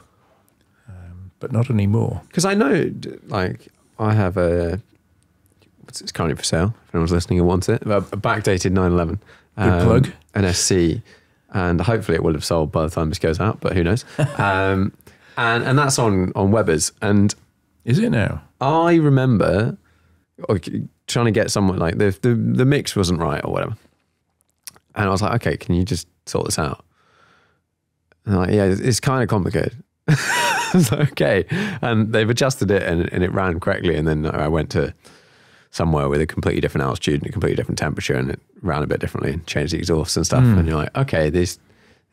But not anymore. Because I know, like, I have it's currently for sale, if anyone's listening and wants it, a backdated 911. Good plug. An SC, and hopefully it will have sold by the time this goes out, but who knows. and that's on Weber's. And is it now? I remember trying to get someone, like, the mix wasn't right or whatever. And I was like, okay, can you just sort this out? And they're like, yeah, it's kind of complicated. I was like, okay. And they've adjusted it and it ran correctly. And then I went to somewhere with a completely different altitude and a completely different temperature, and it ran a bit differently and changed the exhaust and stuff. And you're like, okay,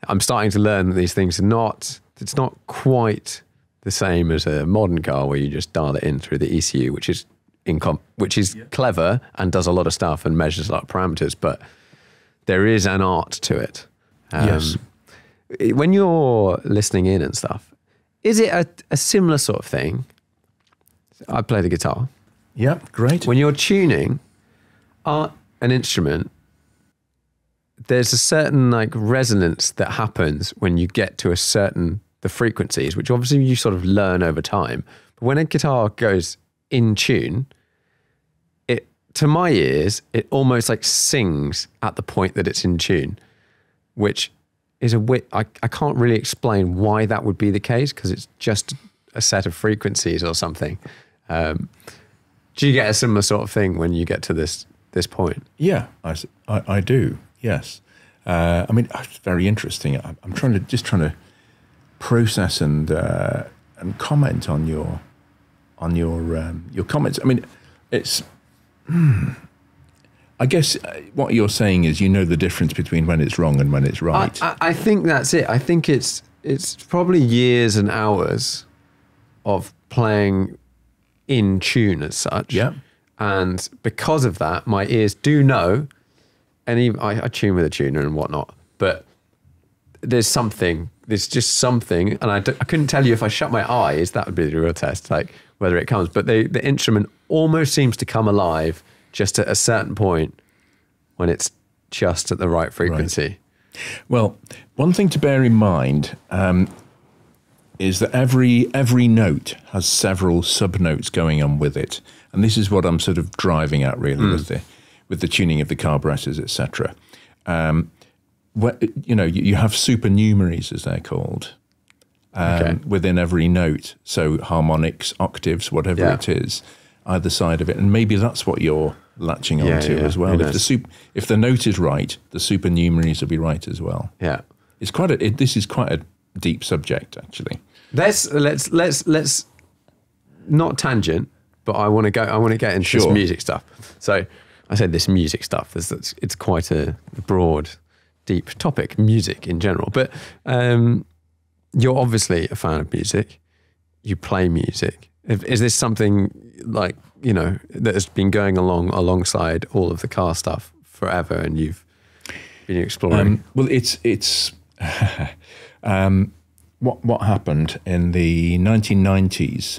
I'm starting to learn that these things it's not quite the same as a modern car where you just dial it in through the ECU, which is clever and does a lot of stuff and measures a lot of parameters, but there is an art to it. Yes. When you're listening in and stuff, is it a similar sort of thing? I play the guitar. Yep, great. When you're tuning an instrument, there's a certain like resonance that happens when you get to the frequencies, which obviously you sort of learn over time. But when a guitar goes in tune, to my ears, it almost like sings at the point that it's in tune, which is I can't really explain why that would be the case, because it's just a set of frequencies or something. Do you get a similar sort of thing when you get to this point? Yeah, I do. Yes. I mean, it's very interesting. I'm trying to process and comment on your comments. I mean, it's. I guess what you're saying is the difference between when it's wrong and when it's right. I think that's it. I think it's probably years and hours of playing in tune as such. Yeah. And because of that, my ears do know, and even, I tune with a tuner and whatnot, but there's just something, and I couldn't tell you if I shut my eyes, that would be the real test, like whether it comes, but the instrument almost seems to come alive just at a certain point when it's just at the right frequency. Right. Well, one thing to bear in mind is that every note has several sub-notes going on with it. And this is what I'm sort of driving at really with the tuning of the carburetors, etc. You have supernumeraries, as they're called, within every note. So harmonics, octaves, whatever it is, either side of it. And maybe that's what you're latching onto as well. If the note is right, the supernumeraries will be right as well. Yeah. This is quite a deep subject, actually. Let's not tangent, but I want to get into this music stuff. So I said this music stuff. It's quite a broad, deep topic, music in general. But you're obviously a fan of music. You play music. Is this something like that has been going alongside all of the car stuff forever, and you've been exploring? Well, it's what happened in the 1990s.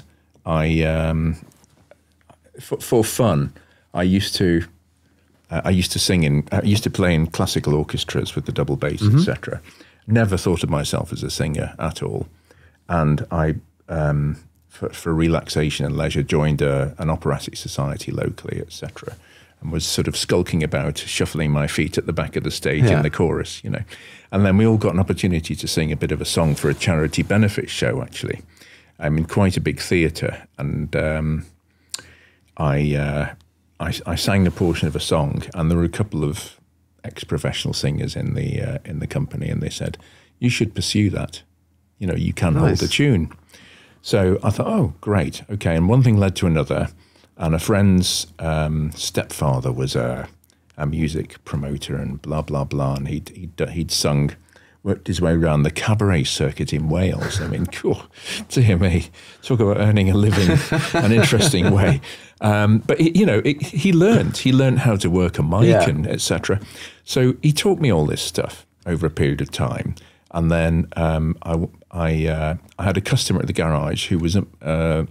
For fun, I used to play in classical orchestras with the double bass, etc. Never thought of myself as a singer at all, and I. For relaxation and leisure, joined an operatic society locally, etc., and was sort of skulking about, shuffling my feet at the back of the stage in the chorus, And then we all got an opportunity to sing a bit of a song for a charity benefit show, actually. I'm in quite a big theatre, and I sang a portion of a song, and there were a couple of ex-professional singers in the company, and they said, You should pursue that. You know, you can hold a tune. So I thought, oh, great. Okay. And one thing led to another. And a friend's stepfather was a music promoter and blah, blah, blah. And he'd sung, worked his way around the cabaret circuit in Wales. I mean, cool. Dear me, talk about earning a living an interesting way. But he learned how to work a mic and etc. So he taught me all this stuff over a period of time. And then I had a customer at the garage who was a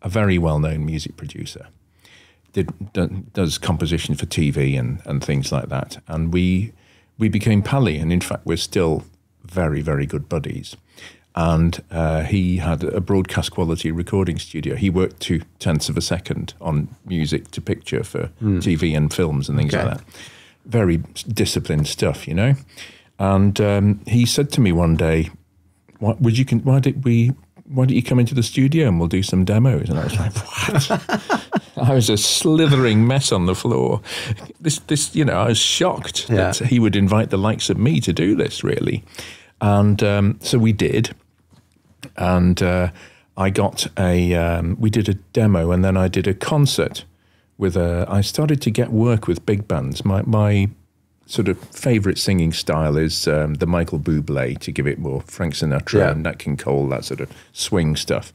very well-known music producer. Does composition for TV and things like that. And we became pally, and in fact we're still very, very good buddies. And he had a broadcast quality recording studio. He worked 0.2 of a second on music to picture for TV and films and things like that. Very disciplined stuff, you know. And he said to me one day, why don't you come into the studio and we'll do some demos? And I was like, what? I was a slithering mess on the floor. This, you know, I was shocked that he would invite the likes of me to do this, really. And so we did. And we did a demo, and then I did a concert I started to get work with big bands. My sort of favourite singing style is the Michael Bublé, to give it more Frank Sinatra and Nat King Cole, that sort of swing stuff.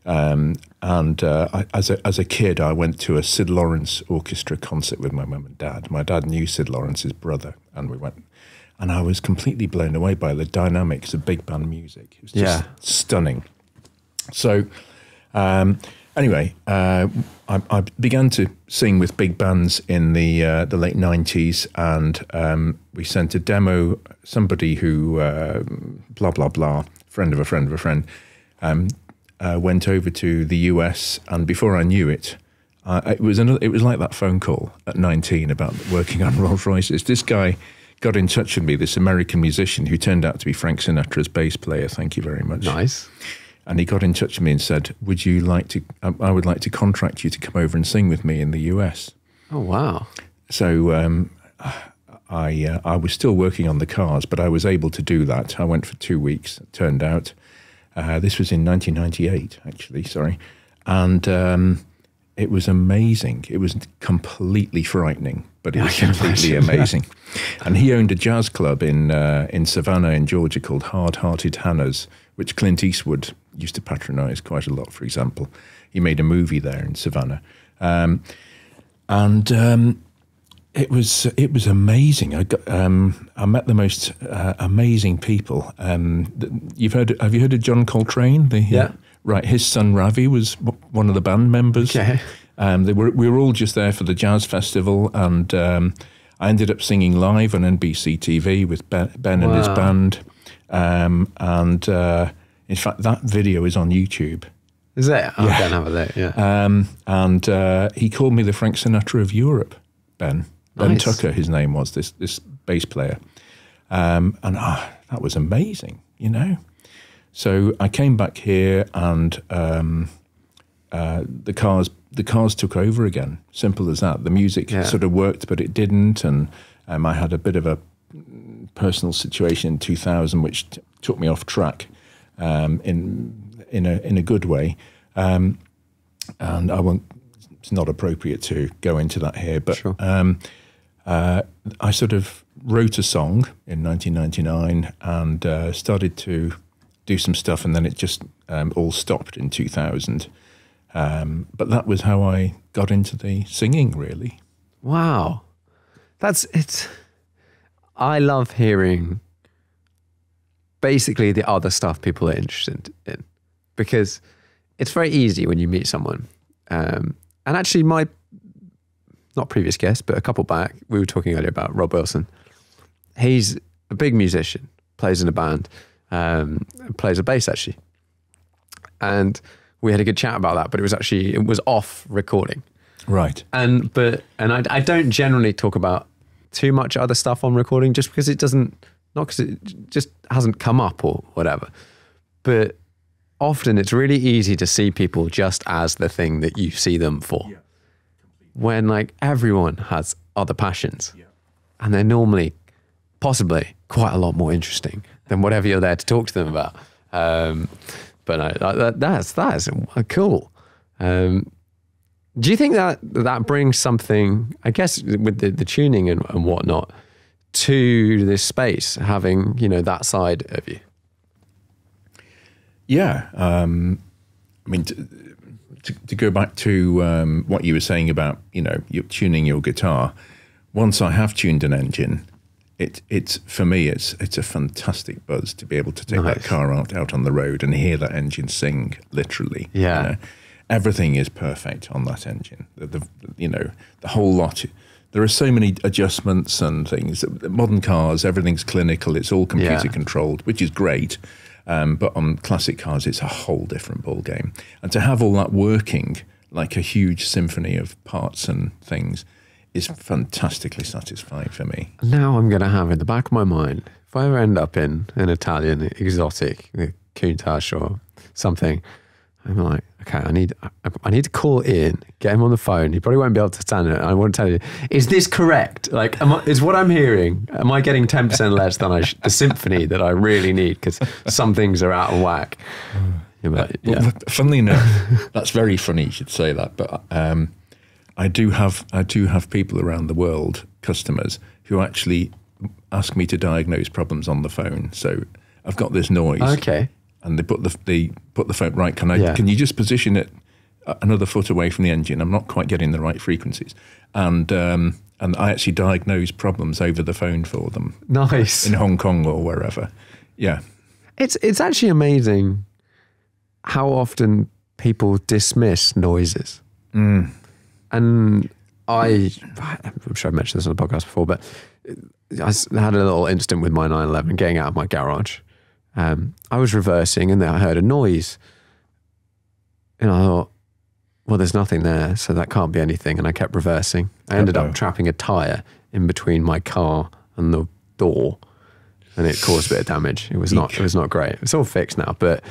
As a kid, I went to a Sid Lawrence orchestra concert with my mum and dad. My dad knew Sid Lawrence's brother, and we went. And I was completely blown away by the dynamics of big band music. It was just stunning. So anyway, I began to sing with big bands in the late 90s, and we sent a demo. Somebody who, blah, blah, blah, friend of a friend of a friend, went over to the US, and before I knew it, it was like that phone call at 19 about working on Rolls Royces. This guy got in touch with me, this American musician who turned out to be Frank Sinatra's bass player. Thank you very much. Nice. And he got in touch with me and said, I would like to contract you to come over and sing with me in the US. Oh, wow. So I was still working on the cars, but I was able to do that. I went for 2 weeks, it turned out. This was in 1998, actually, sorry. And it was amazing. It was completely frightening, but it was completely amazing. And he owned a jazz club in Savannah in Georgia called Hard Hearted Hannah's, which Clint Eastwood used to patronize quite a lot, for example. He made a movie there in Savannah. It was amazing. I met the most amazing people. Have you heard of John Coltrane? Right, his son Ravi was one of the band members. Okay. We were all just there for the jazz festival, and I ended up singing live on NBC TV with Ben and his band. In fact, that video is on YouTube. Is it? I'll go and have a look, yeah. He called me the Frank Sinatra of Europe, Ben. Ben Tucker, his name was, this bass player. That was amazing, you know. So I came back here, and the cars took over again. Simple as that. The music sort of worked, but it didn't. And I had a bit of a personal situation in 2000, which took me off track in a good way. And I won't. It's not appropriate to go into that here, but sure. I sort of wrote a song in 1999 and started to do some stuff, and then it just all stopped in 2000. But that was how I got into the singing, really. Wow. I love hearing basically the other stuff people are interested in, because it's very easy when you meet someone. And actually not previous guest, but a couple back, we were talking earlier about Rob Wilson. He's a big musician, plays in a band, plays a bass actually. And we had a good chat about that, but it was off recording. Right. And I don't generally talk about too much other stuff on recording, just because not because it just hasn't come up or whatever. But often it's really easy to see people just as the thing that you see them for. Yeah. When like everyone has other passions, and they're normally possibly quite a lot more interesting than whatever you're there to talk to them about. But no, that's cool. Do you think that brings something, I guess, with the tuning and whatnot, to this space, having, you know, that side of you? Yeah. I mean, to go back to what you were saying about, you know, you're tuning your guitar. Once I have tuned an engine, it's for me, it's a fantastic buzz to be able to take that car out on the road and hear that engine sing, literally. Yeah. You know? Everything is perfect on that engine. You know, the whole lot. There are so many adjustments and things. Modern cars, everything's clinical. It's all computer controlled, which is great. But on classic cars, it's a whole different ball game. And to have all that working like a huge symphony of parts and things is fantastically satisfying for me. Now I'm going to have in the back of my mind, if I ever end up in an Italian exotic, Countach or something, I'm like, okay, I need to call Iain, get him on the phone. He probably won't be able to stand it. I want to tell you, is this correct? Like, is what I'm hearing, am I getting 10% less than the symphony that I really need? Because some things are out of whack. Well, funnily enough, that's very funny you should say that. But I do have people around the world, customers, who actually ask me to diagnose problems on the phone. So I've got this noise. Okay. And they put the phone right. Can you just position it another foot away from the engine? I'm not quite getting the right frequencies, and I actually diagnose problems over the phone for them. Nice. In Hong Kong or wherever. Yeah, it's actually amazing how often people dismiss noises. And I'm sure I mentioned this on the podcast before, but I had a little incident with my 911 getting out of my garage. I was reversing and then I heard a noise and I thought, well, there's nothing there, so that can't be anything. And I kept reversing. I ended up trapping a tire in between my car and the door, and it caused a bit of damage. It was not great. It's all fixed now. But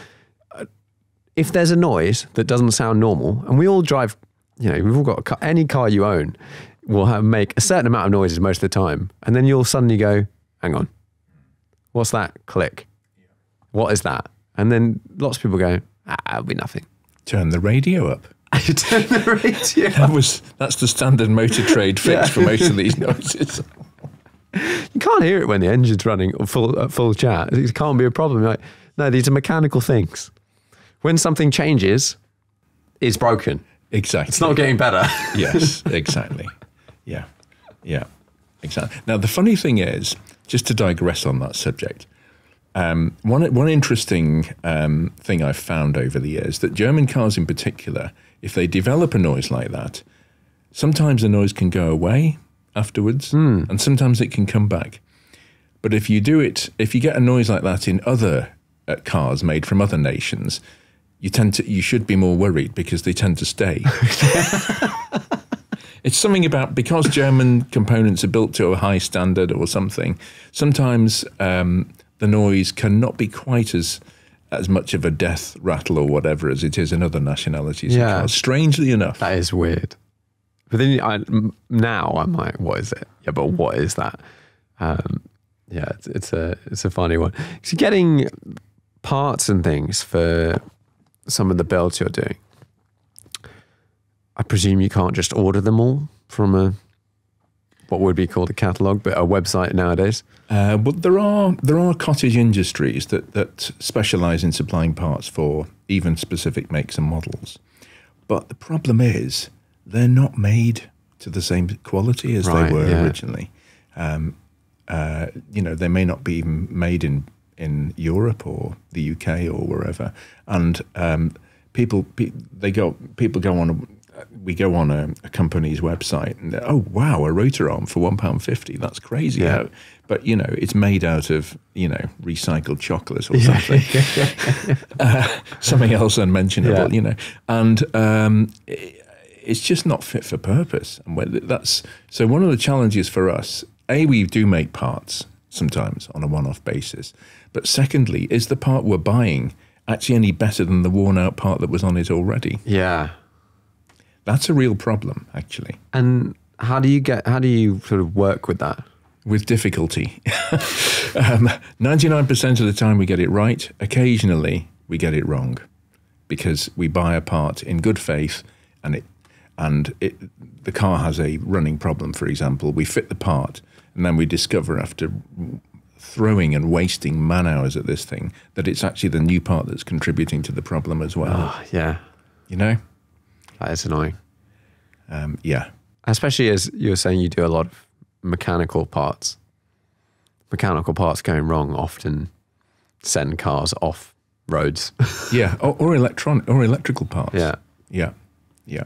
if there's a noise that doesn't sound normal, and we all drive, you know, we've all got any car you own will make a certain amount of noises most of the time, and then you'll suddenly go, hang on, what's that click? What is that? And then lots of people go, it'll be nothing. Turn the radio up. Turn the radio up. That's the standard motor trade fix for most of these noises. You can't hear it when the engine's running full chat. It can't be a problem. Like, no, these are mechanical things. When something changes, it's broken. Exactly. It's not getting better. Yes, exactly. Yeah, exactly. Now, the funny thing is, just to digress on that subject, one interesting thing I've found over the years, that German cars in particular, if they develop a noise like that, sometimes the noise can go away afterwards, and sometimes it can come back. But if you get a noise like that in other cars made from other nations, you should be more worried because they tend to stay. It's something about, because German components are built to a high standard or something, sometimes the noise cannot be quite as much of a death rattle or whatever as it is in other nationalities. Yeah. Strangely enough. That is weird. But then now I'm like, what is it? Yeah, but what is that? It's a funny one. So getting parts and things for some of the builds you're doing, I presume you can't just order them all from what would be called a catalogue, but a website nowadays? But there are cottage industries that specialise in supplying parts for even specific makes and models. But the problem is they're not made to the same quality as they were originally. They may not be even made in Europe or the UK or wherever. And people go on. We go on a company's website and oh wow, a rotor arm for £1.50. That's crazy. Yeah. But it's made out of recycled chocolate or something. Something else unmentionable. Yeah. And it's just not fit for purpose. And so one of the challenges for us. We do make parts sometimes on a one-off basis, but secondly, is the part we're buying actually any better than the worn-out part that was on it already? Yeah. That's a real problem, actually. And how do you sort of work with that? with difficulty. 99% of the time we get it right. Occasionally we get it wrong because we buy a part in good faith and the car has a running problem, for example. We fit the part and then we discover after throwing and wasting man hours at this thing that it's actually the new part that's contributing to the problem as well. Oh, yeah. You know? That is annoying. Yeah. Especially as you were saying, you do a lot of mechanical parts. Mechanical parts going wrong often send cars off roads. Yeah, or electrical parts. Yeah. Yeah. Yeah.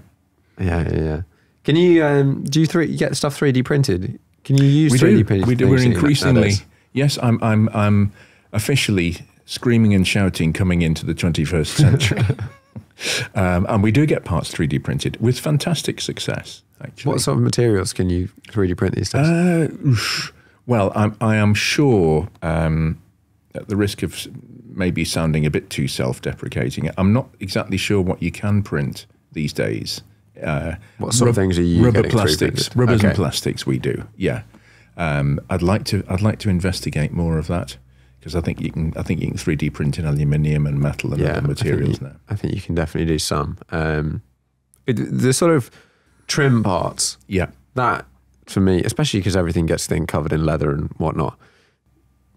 Yeah. Can you do you get stuff 3D printed? Can you use 3D printed? We do. We're increasingly. nowadays? Yes, I'm officially screaming and shouting coming into the 21st century. And we do get parts 3D printed with fantastic success, actually. What sort of materials can you 3D print these days? Well, I am sure, at the risk of maybe sounding a bit too self-deprecating, I'm not exactly sure what you can print these days. What sort of things are you rubber getting plastics, 3D? rubbers Okay. and plastics? We do, yeah. I'd like to investigate more of that because I think you can 3D print in aluminium and metal and other materials now. I think you can definitely do some. The sort of trim parts. Yeah, That for me, especially because everything gets then covered in leather and whatnot,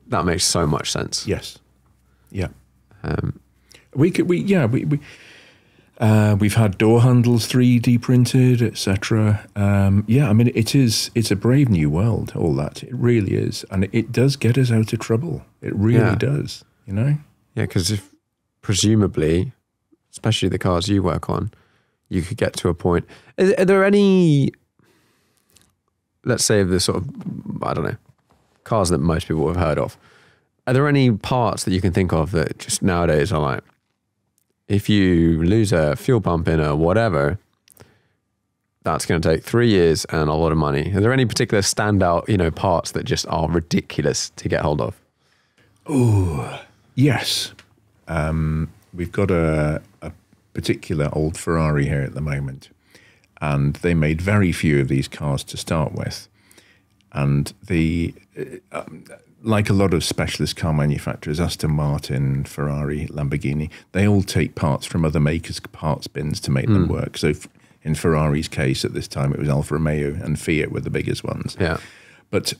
that makes so much sense. yes, yeah. We've had door handles 3D printed, etc. Yeah, I mean, it's a brave new world, all that. It really is. And it does get us out of trouble. It really does, you know? Yeah, because if presumably, especially the cars you work on, you could get to a point. Are there any, let's say, the sort of, I don't know, cars that most people have heard of? Are there any parts that you can think of that just nowadays are like, if you lose a fuel pump in a whatever, that's going to take 3 years and a lot of money? Are there any particular standout, parts that just are ridiculous to get hold of? Oh, yes. We've got a particular old Ferrari here at the moment, and they made very few of these cars to start with. And like a lot of specialist car manufacturers, Aston Martin, Ferrari, Lamborghini, they all take parts from other makers' parts bins to make them work. So in Ferrari's case, at this time, it was Alfa Romeo and Fiat were the biggest ones. Yeah. But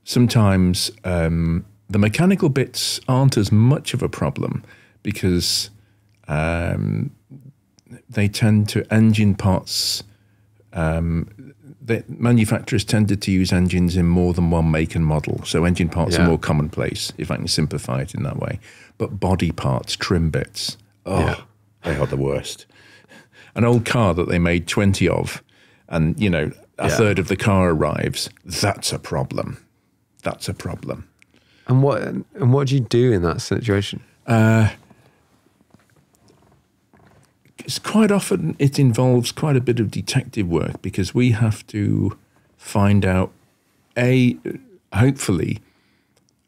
sometimes the mechanical bits aren't as much of a problem because they tend to engine parts. The manufacturers tended to use engines in more than one make and model. So engine parts are more commonplace, if I can simplify it in that way. But body parts, trim bits, they are the worst. An old car that they made 20 of and, a third of the car arrives, that's a problem. That's a problem. And what do you do in that situation? It's quite often it involves quite a bit of detective work because we have to find out, hopefully,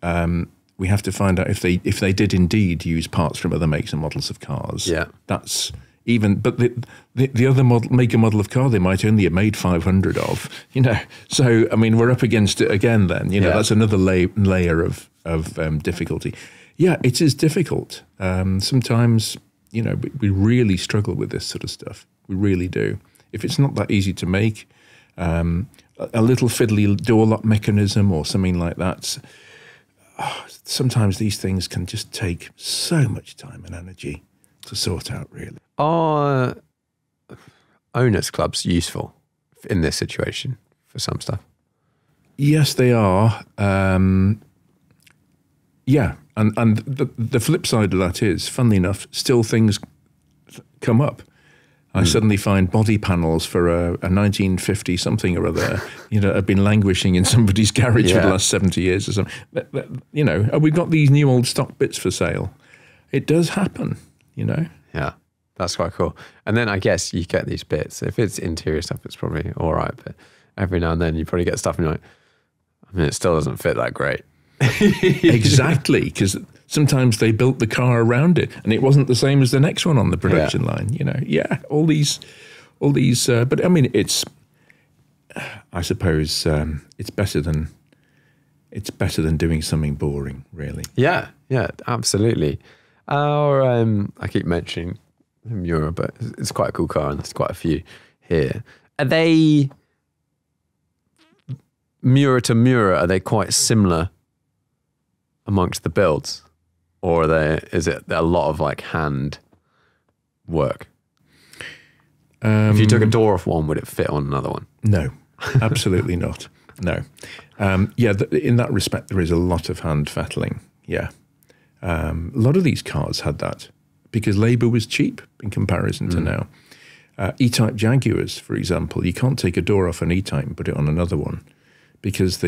we have to find out if they did indeed use parts from other makes and models of cars. Yeah, that's even. But the other make and model of car they might only have made 500 of. So I mean we're up against it again. Then that's another layer of difficulty. Yeah, it is difficult. Sometimes. We really struggle with this sort of stuff. We really do. If it's not that easy to make, a little fiddly door lock mechanism or something like that, sometimes these things can just take so much time and energy to sort out, really. Are owners' clubs useful in this situation for some stuff? Yes, they are. Yeah. And the flip side of that is, funnily enough, still things come up. I suddenly find body panels for a 1950 something or other, have been languishing in somebody's garage for the last 70 years or something. We've got these new old stock bits for sale. It does happen, Yeah, that's quite cool. And then I guess you get these bits. If it's interior stuff, it's probably all right. But every now and then you probably get stuff and you're like, it still doesn't fit that great. Exactly, because sometimes they built the car around it and it wasn't the same as the next one on the production line. All these but I mean I suppose it's better than it's better than doing something boring, really. Yeah, absolutely. I keep mentioning Miura, but it's quite a cool car, and there's quite a few here. Are they Miura to Miura? Are they quite similar amongst the builds, or is it a lot of like hand work? If you took a door off one, would it fit on another one? No, absolutely not. No. In that respect, there is a lot of hand fettling. Yeah. A lot of these cars had that because labour was cheap in comparison to now. E-Type Jaguars, for example, you can't take a door off an E-Type and put it on another one because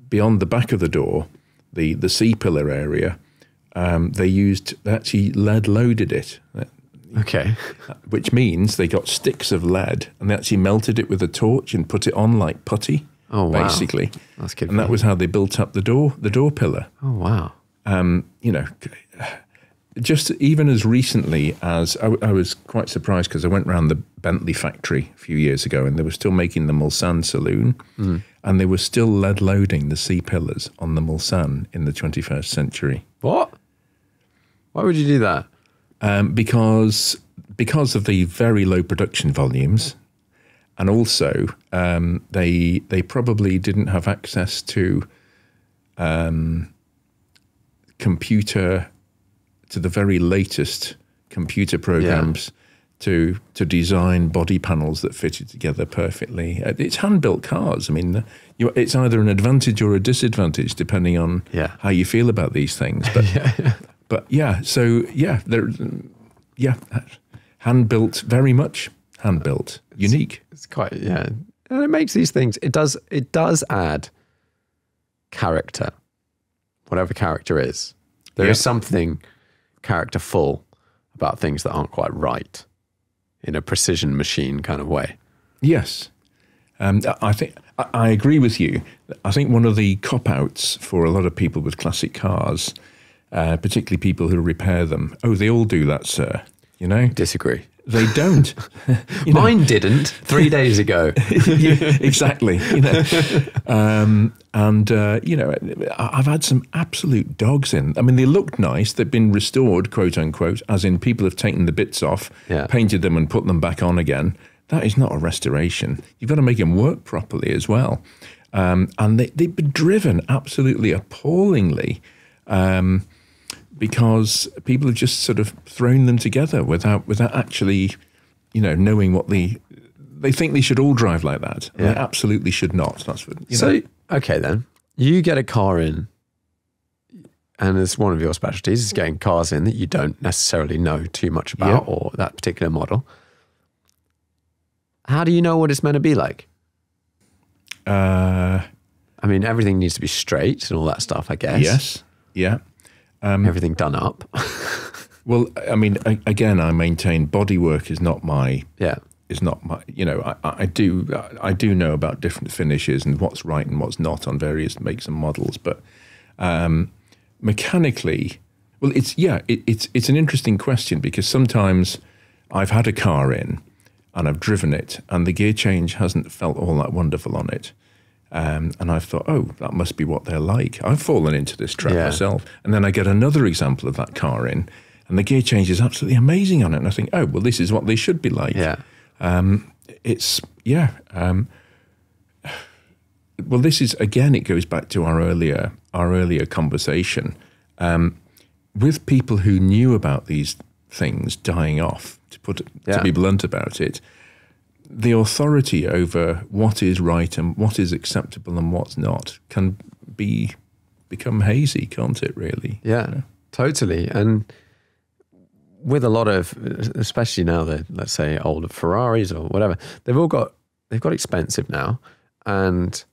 beyond the back of the door, the C-pillar area, they actually lead-loaded it. Okay. Which means they got sticks of lead and they actually melted it with a torch and put it on like putty. Oh, wow. Basically. That's good. And that was how they built up the door pillar. Oh, wow. Just even as recently as I was quite surprised because I went around the Bentley factory a few years ago and they were still making the Mulsanne saloon and they were still lead loading the C-pillars on the Mulsanne in the 21st century. What? Why would you do that? Because of the very low production volumes, and also they probably didn't have access to the very latest computer programs to design body panels that fitted together perfectly. It's hand-built cars. I mean, it's either an advantage or a disadvantage depending on how you feel about these things. But hand-built, very much hand-built, unique. It's quite, and it makes these things, it does add character, whatever character is. There is something characterful about things that aren't quite right in a precision machine kind of way. Yes. I think I agree with you. I think one of the cop-outs for a lot of people with classic cars, particularly people who repair them, they all do that, sir. You know? Disagree. They don't. Mine didn't 3 days ago. Exactly. I've had some absolute dogs in. I mean, they looked nice. They've been restored, quote unquote, as in people have taken the bits off, painted them and put them back on again. That is not a restoration. You've got to make them work properly as well. And they've been driven absolutely appallingly. Because people have just sort of thrown them together without actually, knowing what they think they should all drive like that. Yeah. They absolutely should not. That's what, So, okay then, you get a car in, and it's one of your specialties is getting cars in that you don't necessarily know too much about or that particular model. How do you know what it's meant to be like? I mean, everything needs to be straight and all that stuff, I guess. Yes. Yeah. Everything done up. Well, I mean, again, I maintain bodywork is not my. Yeah. Is not my. I do know about different finishes and what's right and what's not on various makes and models, but mechanically, well, it's an interesting question because sometimes I've had a car in and I've driven it and the gear change hasn't felt all that wonderful on it. And I've thought, that must be what they're like. I've fallen into this trap myself. And then I get another example of that car in, and the gear change is absolutely amazing on it. And I think, well, this is what they should be like. Yeah. Well, this is, again, it goes back to our earlier conversation. With people who knew about these things dying off, to be blunt about it, the authority over what is right and what is acceptable and what's not can become hazy, can't it, really? Yeah, totally. And with a lot of, especially now, let's say older Ferraris or whatever, they've got expensive now, and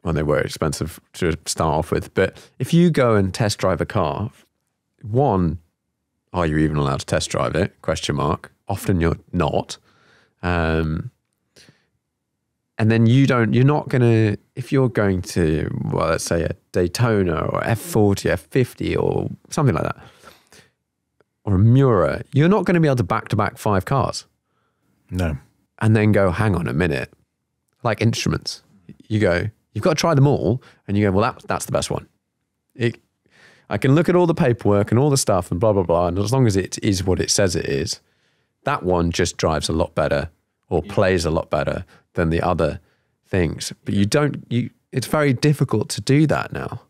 well, they were expensive to start off with. But if you go and test drive a car, one, are you even allowed to test drive it? Question mark. Often you're not. And then you're not going to, if you're going to, well, let's say a Daytona or F40, F50 or something like that, or a Miura, you're not going to be able to back-to-back 5 cars. No. And then go, hang on a minute, like instruments. You go, You've got to try them all, and you go, well, that's the best one. I can look at all the paperwork and all the stuff and blah, blah, blah, and as long as it is what it says it is, that one just drives a lot better or plays a lot better than the other things. But it's very difficult to do that now.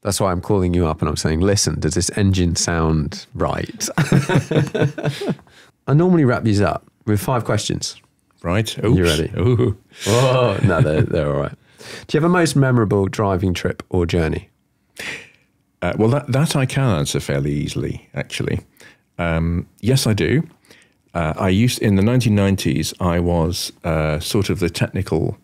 That's why I'm calling you up and I'm saying, listen, does this engine sound right? I normally wrap these up with 5 questions. Right. Oops. You ready? Ooh. Oh, no, they're all right. Do you have a most memorable driving trip or journey? Well, that I can answer fairly easily, actually. Yes, I do. In the 1990s, I was sort of the technical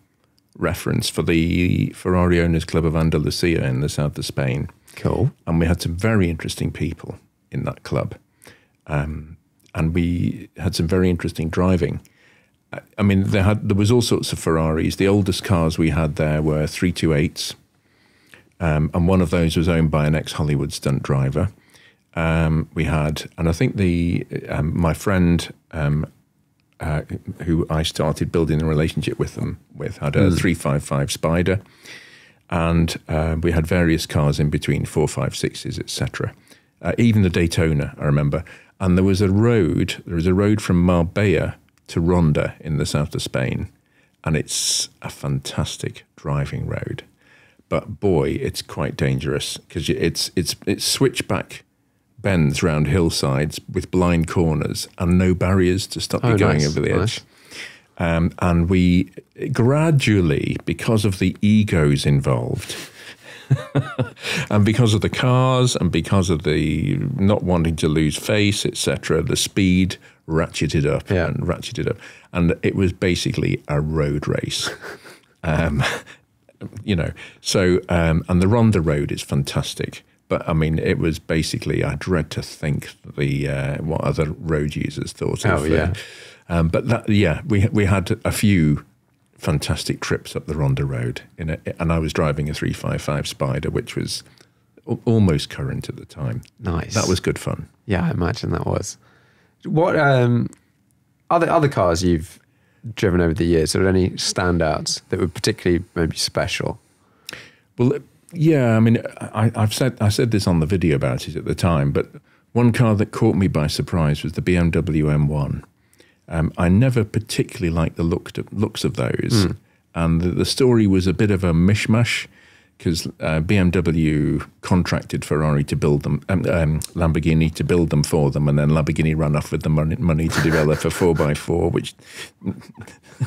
reference for the Ferrari Owners Club of Andalusia in the south of Spain. Cool. And we had some very interesting people in that club. And we had some very interesting driving. I mean, there was all sorts of Ferraris. The oldest cars we had there were 328s. And one of those was owned by an ex-Hollywood stunt driver. We had, and I think my friend who I started building a relationship with had a 355 Spider, and we had various cars in between 456s, etc. Even the Daytona, I remember. And there was a road from Marbella to Ronda in the south of Spain, and it's a fantastic driving road. But boy, it's quite dangerous because it's switchback bends round hillsides with blind corners and no barriers to stop you going over the edge. And we gradually, because of the egos involved, and because of the cars and because of the not wanting to lose face, etc., the speed ratcheted up and ratcheted up. And it was basically a road race. So, and the Ronda Road is fantastic. But I mean, it was basically, I dread to think what other road users thought of. But we had a few fantastic trips up the Ronda Road and I was driving a 355 Spider, which was almost current at the time. Nice. That was good fun. Yeah, I imagine that was. What other cars you've driven over the years? Are there any standouts that were particularly maybe special? Well, yeah, I mean, I said this on the video about it at the time, but one car that caught me by surprise was the BMW M1. I never particularly liked the looks of those, and the story was a bit of a mishmash because BMW contracted Ferrari to build them, Lamborghini to build them for them, and then Lamborghini ran off with the money to develop a 4x4, which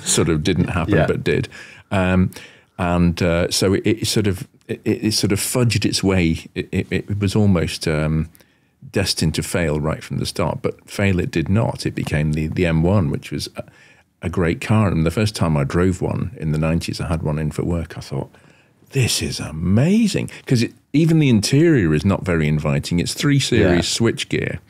sort of didn't happen but did. So it sort of fudged its way. It was almost destined to fail right from the start, but fail it did not. It became the M1, which was a great car. And the first time I drove one in the 90s, I had one in for work. I thought, this is amazing. Because even the interior is not very inviting. It's 3 Series switchgear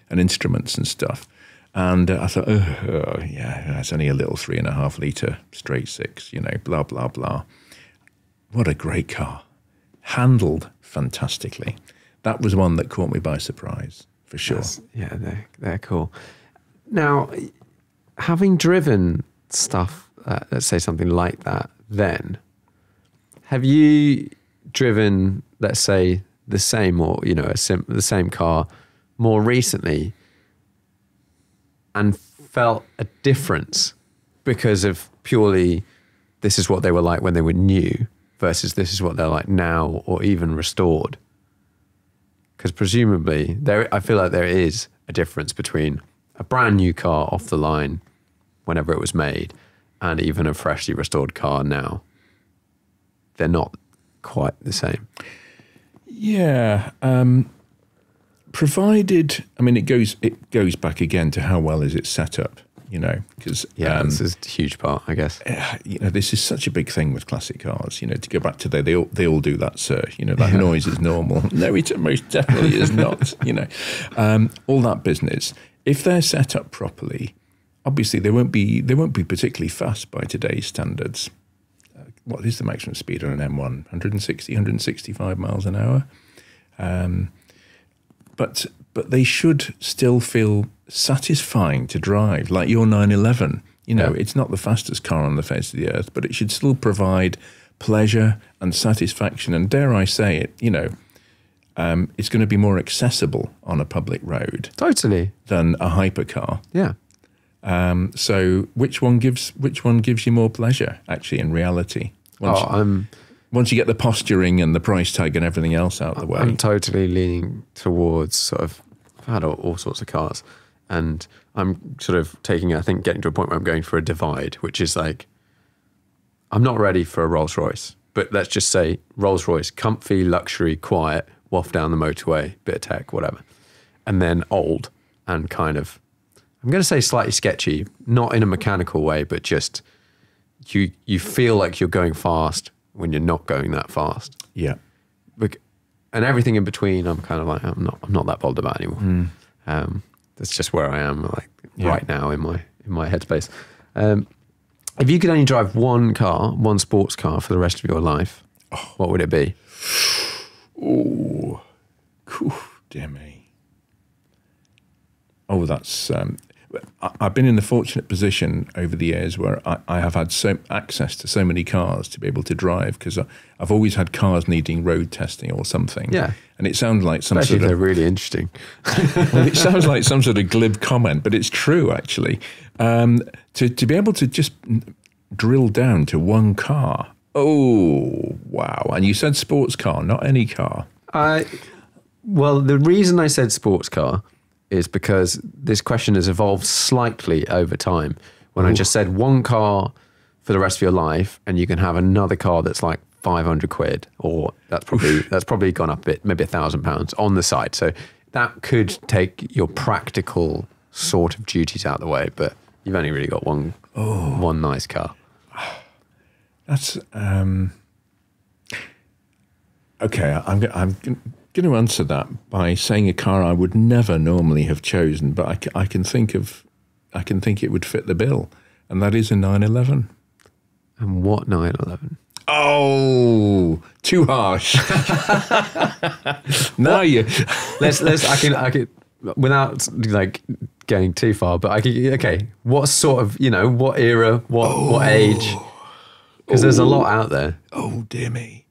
and instruments and stuff. And I thought, it's only a little 3.5 litre straight 6, blah, blah, blah. What a great car. Handled fantastically. That was one that caught me by surprise, for sure. They're cool. Now, having driven stuff, let's say something like that, then, have you driven, let's say, the same or, the same car more recently and felt a difference because of purely this is what they were like when they were new versus this is what they're like now or even restored? Because presumably, I feel like there is a difference between a brand new car off the line whenever it was made and even a freshly restored car now. They're not quite the same. Yeah. Provided, I mean, it goes back again to how well is it set up, because this is a huge part, I guess. This is such a big thing with classic cars. To go back to they all do that, sir. That noise is normal. No, it most definitely is not. All that business. If they're set up properly, obviously they won't be particularly fast by today's standards. What is the maximum speed on an M1? 160, 165 miles an hour. But they should still feel satisfying to drive, like your 911. It's not the fastest car on the face of the earth, but it should still provide pleasure and satisfaction. And dare I say it, you know, it's going to be more accessible on a public road Totally. than a hypercar. Yeah. So which one gives you more pleasure, actually, in reality? Once you get the posturing and the price tag and everything else out of the way. I'm totally leaning towards sort of, I've had all sorts of cars, and I'm sort of getting to a point where I'm going for a divide, which is like, I'm not ready for a Rolls Royce, but let's just say Rolls Royce, comfy, luxury, quiet, waft down the motorway, bit of tech, whatever. And then old and kind of, I'm going to say slightly sketchy, not in a mechanical way, but just you feel like you're going fast when you're not going that fast. Yeah. And everything in between, I'm kind of like, I'm not that bothered about anymore. That's just where I am, like right now in my headspace. If you could only drive one sports car for the rest of your life, what would it be? Oh, dear me. Oh, that's. I've been in the fortunate position over the years where I have had access to so many cars to be able to drive, because I've always had cars needing road testing or something. Yeah. And it sounds like some Especially sort of. they're really interesting. Well, it sounds like some sort of glib comment, but it's true, actually. To be able to just drill down to one car. Oh, wow. And you said sports car, not any car. Well, the reason I said sports car is because this question has evolved slightly over time. When I just said one car for the rest of your life, and you can have another car that's like 500 quid, or that's probably gone up a bit, maybe £1,000 on the side. So that could take your practical sort of duties out of the way, but you've only really got one nice car. That's okay. I'm going to answer that by saying a car I would never normally have chosen, but I can think it would fit the bill, and that is a 911. And what 911? Oh, too harsh. Now you. I can without like going too far, but okay. What sort of, what era, what age? Because there's a lot out there. Oh, dear me.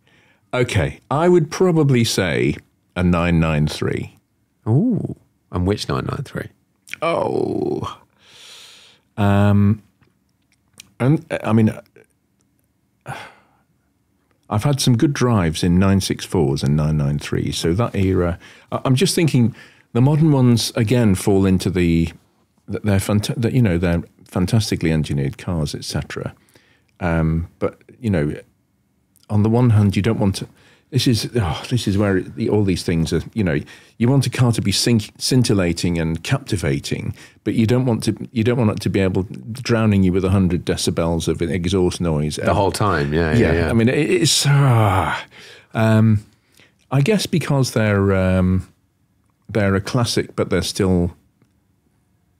Okay, I would probably say a 993. Ooh, and which 993? Oh. And I mean, I've had some good drives in 964s and 993s. So that era, I'm just thinking the modern ones again fall into they're fantastically engineered cars, etc. But on the one hand, you don't want to. This is where all these things are. You want a car to be scintillating and captivating, but you don't want it to be able drowning you with 100 decibels of exhaust noise the whole time. Yeah. I mean, it's. I guess because they're a classic, but they're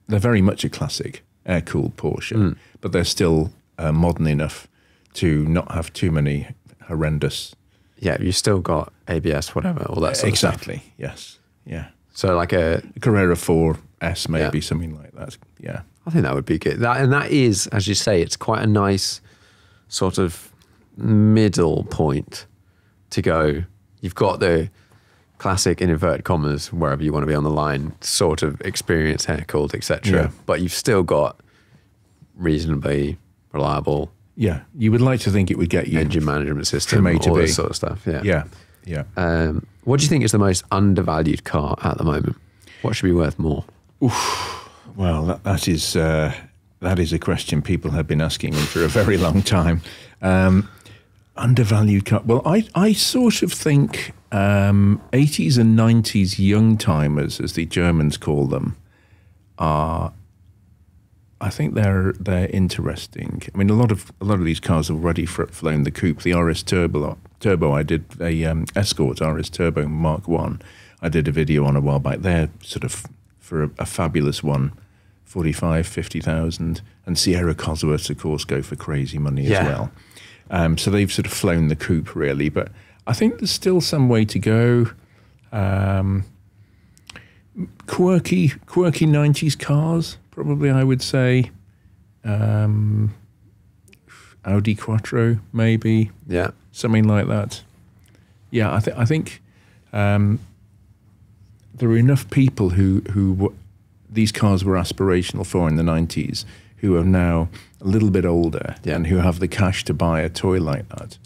very much a classic air-cooled Porsche, but they're still modern enough to not have too many horrendous. Yeah, you still got ABS, whatever, all that sort of stuff. Exactly, yes. Yeah. So like a Carrera 4S, maybe, something like that. Yeah. I think that would be good. That is, as you say, it's quite a nice sort of middle point to go. You've got the classic, in inverted commas, wherever you want to be on the line, sort of experience, air-cooled, etc. Yeah. But you've still got reasonably reliable. Yeah, you would like to think it would get you engine management system, from A to all B. this sort of stuff. Yeah. What do you think is the most undervalued car at the moment? What should be worth more? Oof. Well, that is a question people have been asking me for a very long time. Undervalued car. Well, I sort of think 80s and 90s young timers, as the Germans call them, are. I think they're interesting. I mean, a lot of these cars have already flown the coupe. The RS Turbo. I did a Escort RS Turbo Mark 1. I did a video on a while back. They're sort of for a fabulous one, 45, 50,000. And Sierra Cosworths, of course, go for crazy money as well. So they've sort of flown the coupe really. But I think there's still some way to go. Quirky 90s cars. Probably, I would say Audi Quattro, maybe. Yeah. Something like that. Yeah, I think there are enough people who these cars were aspirational for in the 90s, who are now a little bit older and who have the cash to buy a toy like that,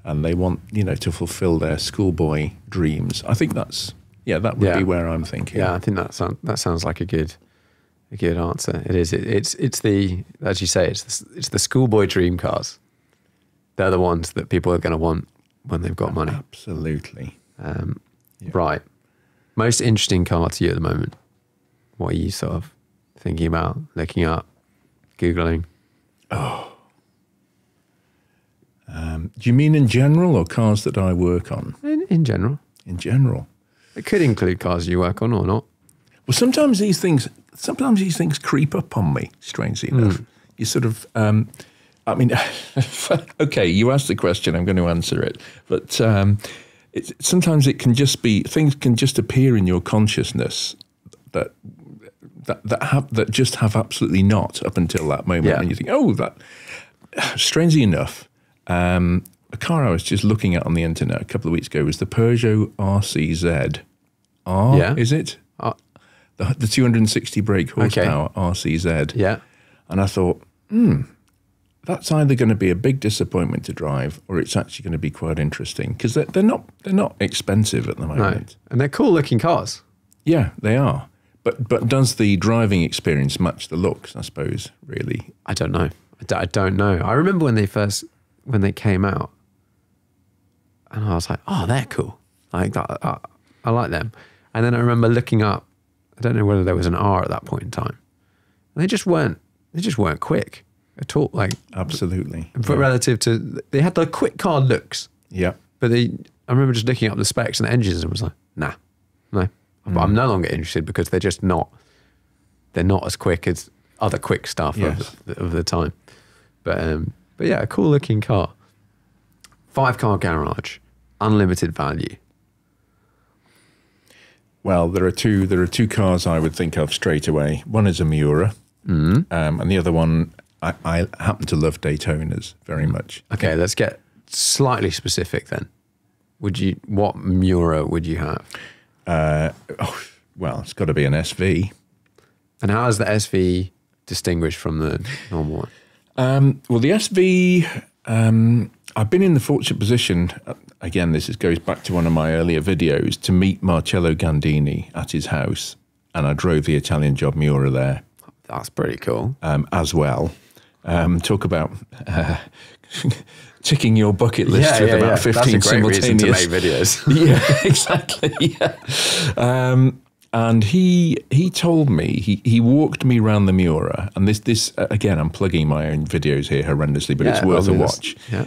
and they want, to fulfill their schoolboy dreams. I think that would be where I'm thinking. Yeah, I think that sounds like a good answer. It is. It's the, as you say, it's the schoolboy dream cars. They're the ones that people are going to want when they've got money. Absolutely. Right. Most interesting car to you at the moment? What are you sort of thinking about, looking up, Googling? Do you mean in general or cars that I work on? In general. In general. It could include cars you work on or not. Well, sometimes these things creep up on me, strangely enough. You sort of, okay, you asked the question, I'm going to answer it. But sometimes it can just be, things can just appear in your consciousness that just have absolutely not up until that moment. Yeah. And you think, strangely enough, a car I was just looking at on the internet a couple of weeks ago was the Peugeot RCZ. Is it? The 260 brake horsepower RCZ. Yeah. And I thought, that's either going to be a big disappointment to drive, or it's actually going to be quite interesting, because they're not expensive at the moment. No. And they're cool looking cars. Yeah, they are. But does the driving experience match the looks, I suppose, really? I don't know. I don't know. I remember when they came out, and I was like, oh, they're cool. Like that, I like them. And then I remember looking up, I don't know whether there was an R at that point in time. And they just weren't quick at all. Like, absolutely. But relative to, they had the quick car looks. Yeah. But I remember just looking up the specs and the engines and was like, no. But I'm no longer interested, because they're just not as quick as other quick stuff of the time. But yeah, a cool looking car. 5-car garage, unlimited value. Well, there are two cars I would think of straight away. One is a Miura, and the other one, I happen to love Daytonas very much. Okay, let's get slightly specific then. What Miura would you have? Well, it's got to be an SV. And how is the SV distinguished from the normal one? Well, the SV, I've been in the fortunate position, again, goes back to one of my earlier videos, to meet Marcello Gandini at his house, and I drove the Italian Job Miura there. That's pretty cool. As well. Talk about ticking your bucket list with about 15 That's a great reason simultaneous to make videos. Yeah, exactly. Yeah. And he told me, he walked me around the Miura, and this again, I'm plugging my own videos here horrendously, but it's worth a watch. Yeah.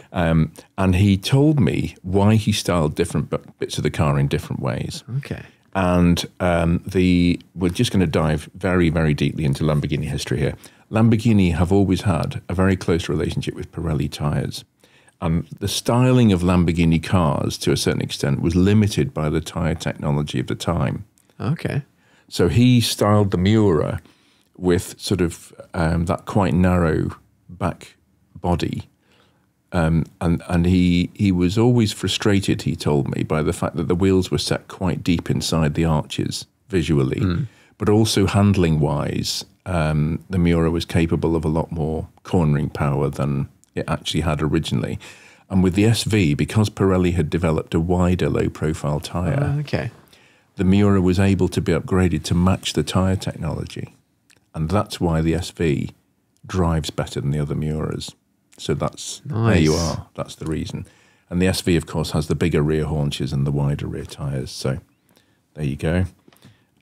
And he told me why he styled different bits of the car in different ways. Okay. And we're just going to dive very, very deeply into Lamborghini history here. Lamborghini have always had a very close relationship with Pirelli tyres. And the styling of Lamborghini cars, to a certain extent, was limited by the tyre technology of the time. Okay. So he styled the Miura with sort of that quite narrow back body. And he was always frustrated, he told me, by the fact that the wheels were set quite deep inside the arches visually, but also handling-wise, the Miura was capable of a lot more cornering power than it actually had originally. And with the SV, because Pirelli had developed a wider low-profile tyre, the Miura was able to be upgraded to match the tyre technology. And that's why the SV drives better than the other Miuras. So that's, there you are, that's the reason. And the SV, of course, has the bigger rear haunches and the wider rear tyres. So there you go.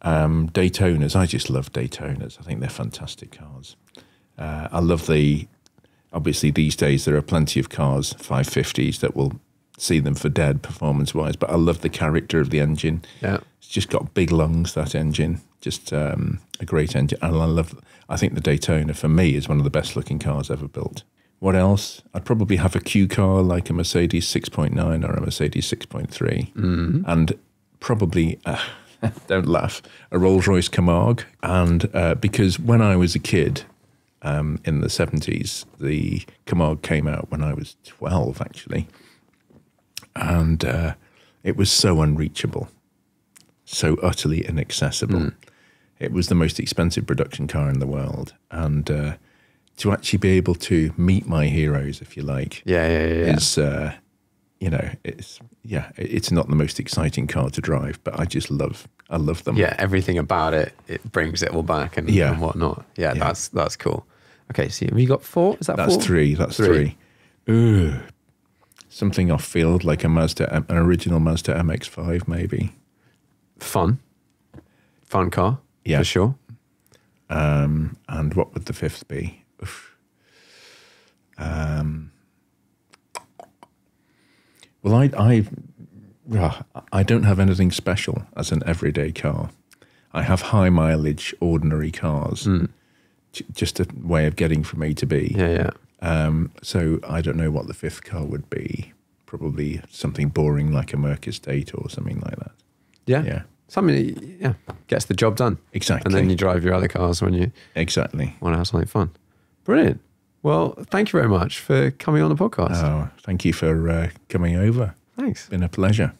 Daytonas, I just love Daytonas. I think they're fantastic cars. I love obviously these days there are plenty of cars, 550s, that will see them for dead performance-wise, but I love the character of the engine. Yeah. It's just got big lungs, that engine. Just a great engine. And I think the Daytona, for me, is one of the best-looking cars ever built. What else? I'd probably have a Q car like a Mercedes 6.9 or a Mercedes 6.3. And probably, don't laugh, a Rolls-Royce Camargue. And because when I was a kid, in the 70s. The Camargue came out when I was 12, actually. And it was so unreachable, so utterly inaccessible. It was the most expensive production car in the world. And to actually be able to meet my heroes, if you like, is, it's not the most exciting car to drive, but I love them. Yeah, everything about it, it brings it all back and whatnot. Yeah, that's cool. Okay, so have you got 4? Is that 4? That's 3. That's 3. Ooh, something off field, like an original Mazda MX-5, maybe. Fun car, for sure. And what would the 5th be? Well, I don't have anything special as an everyday car. I have high mileage, ordinary cars, just a way of getting from A to B. So I don't know what the 5th car would be. Probably something boring like a Merc Estate or something like that. Yeah. Something that gets the job done. Exactly. And then you drive your other cars when you want to have something fun. Brilliant. Well, thank you very much for coming on the podcast. Oh, thank you for coming over. Thanks. Been a pleasure.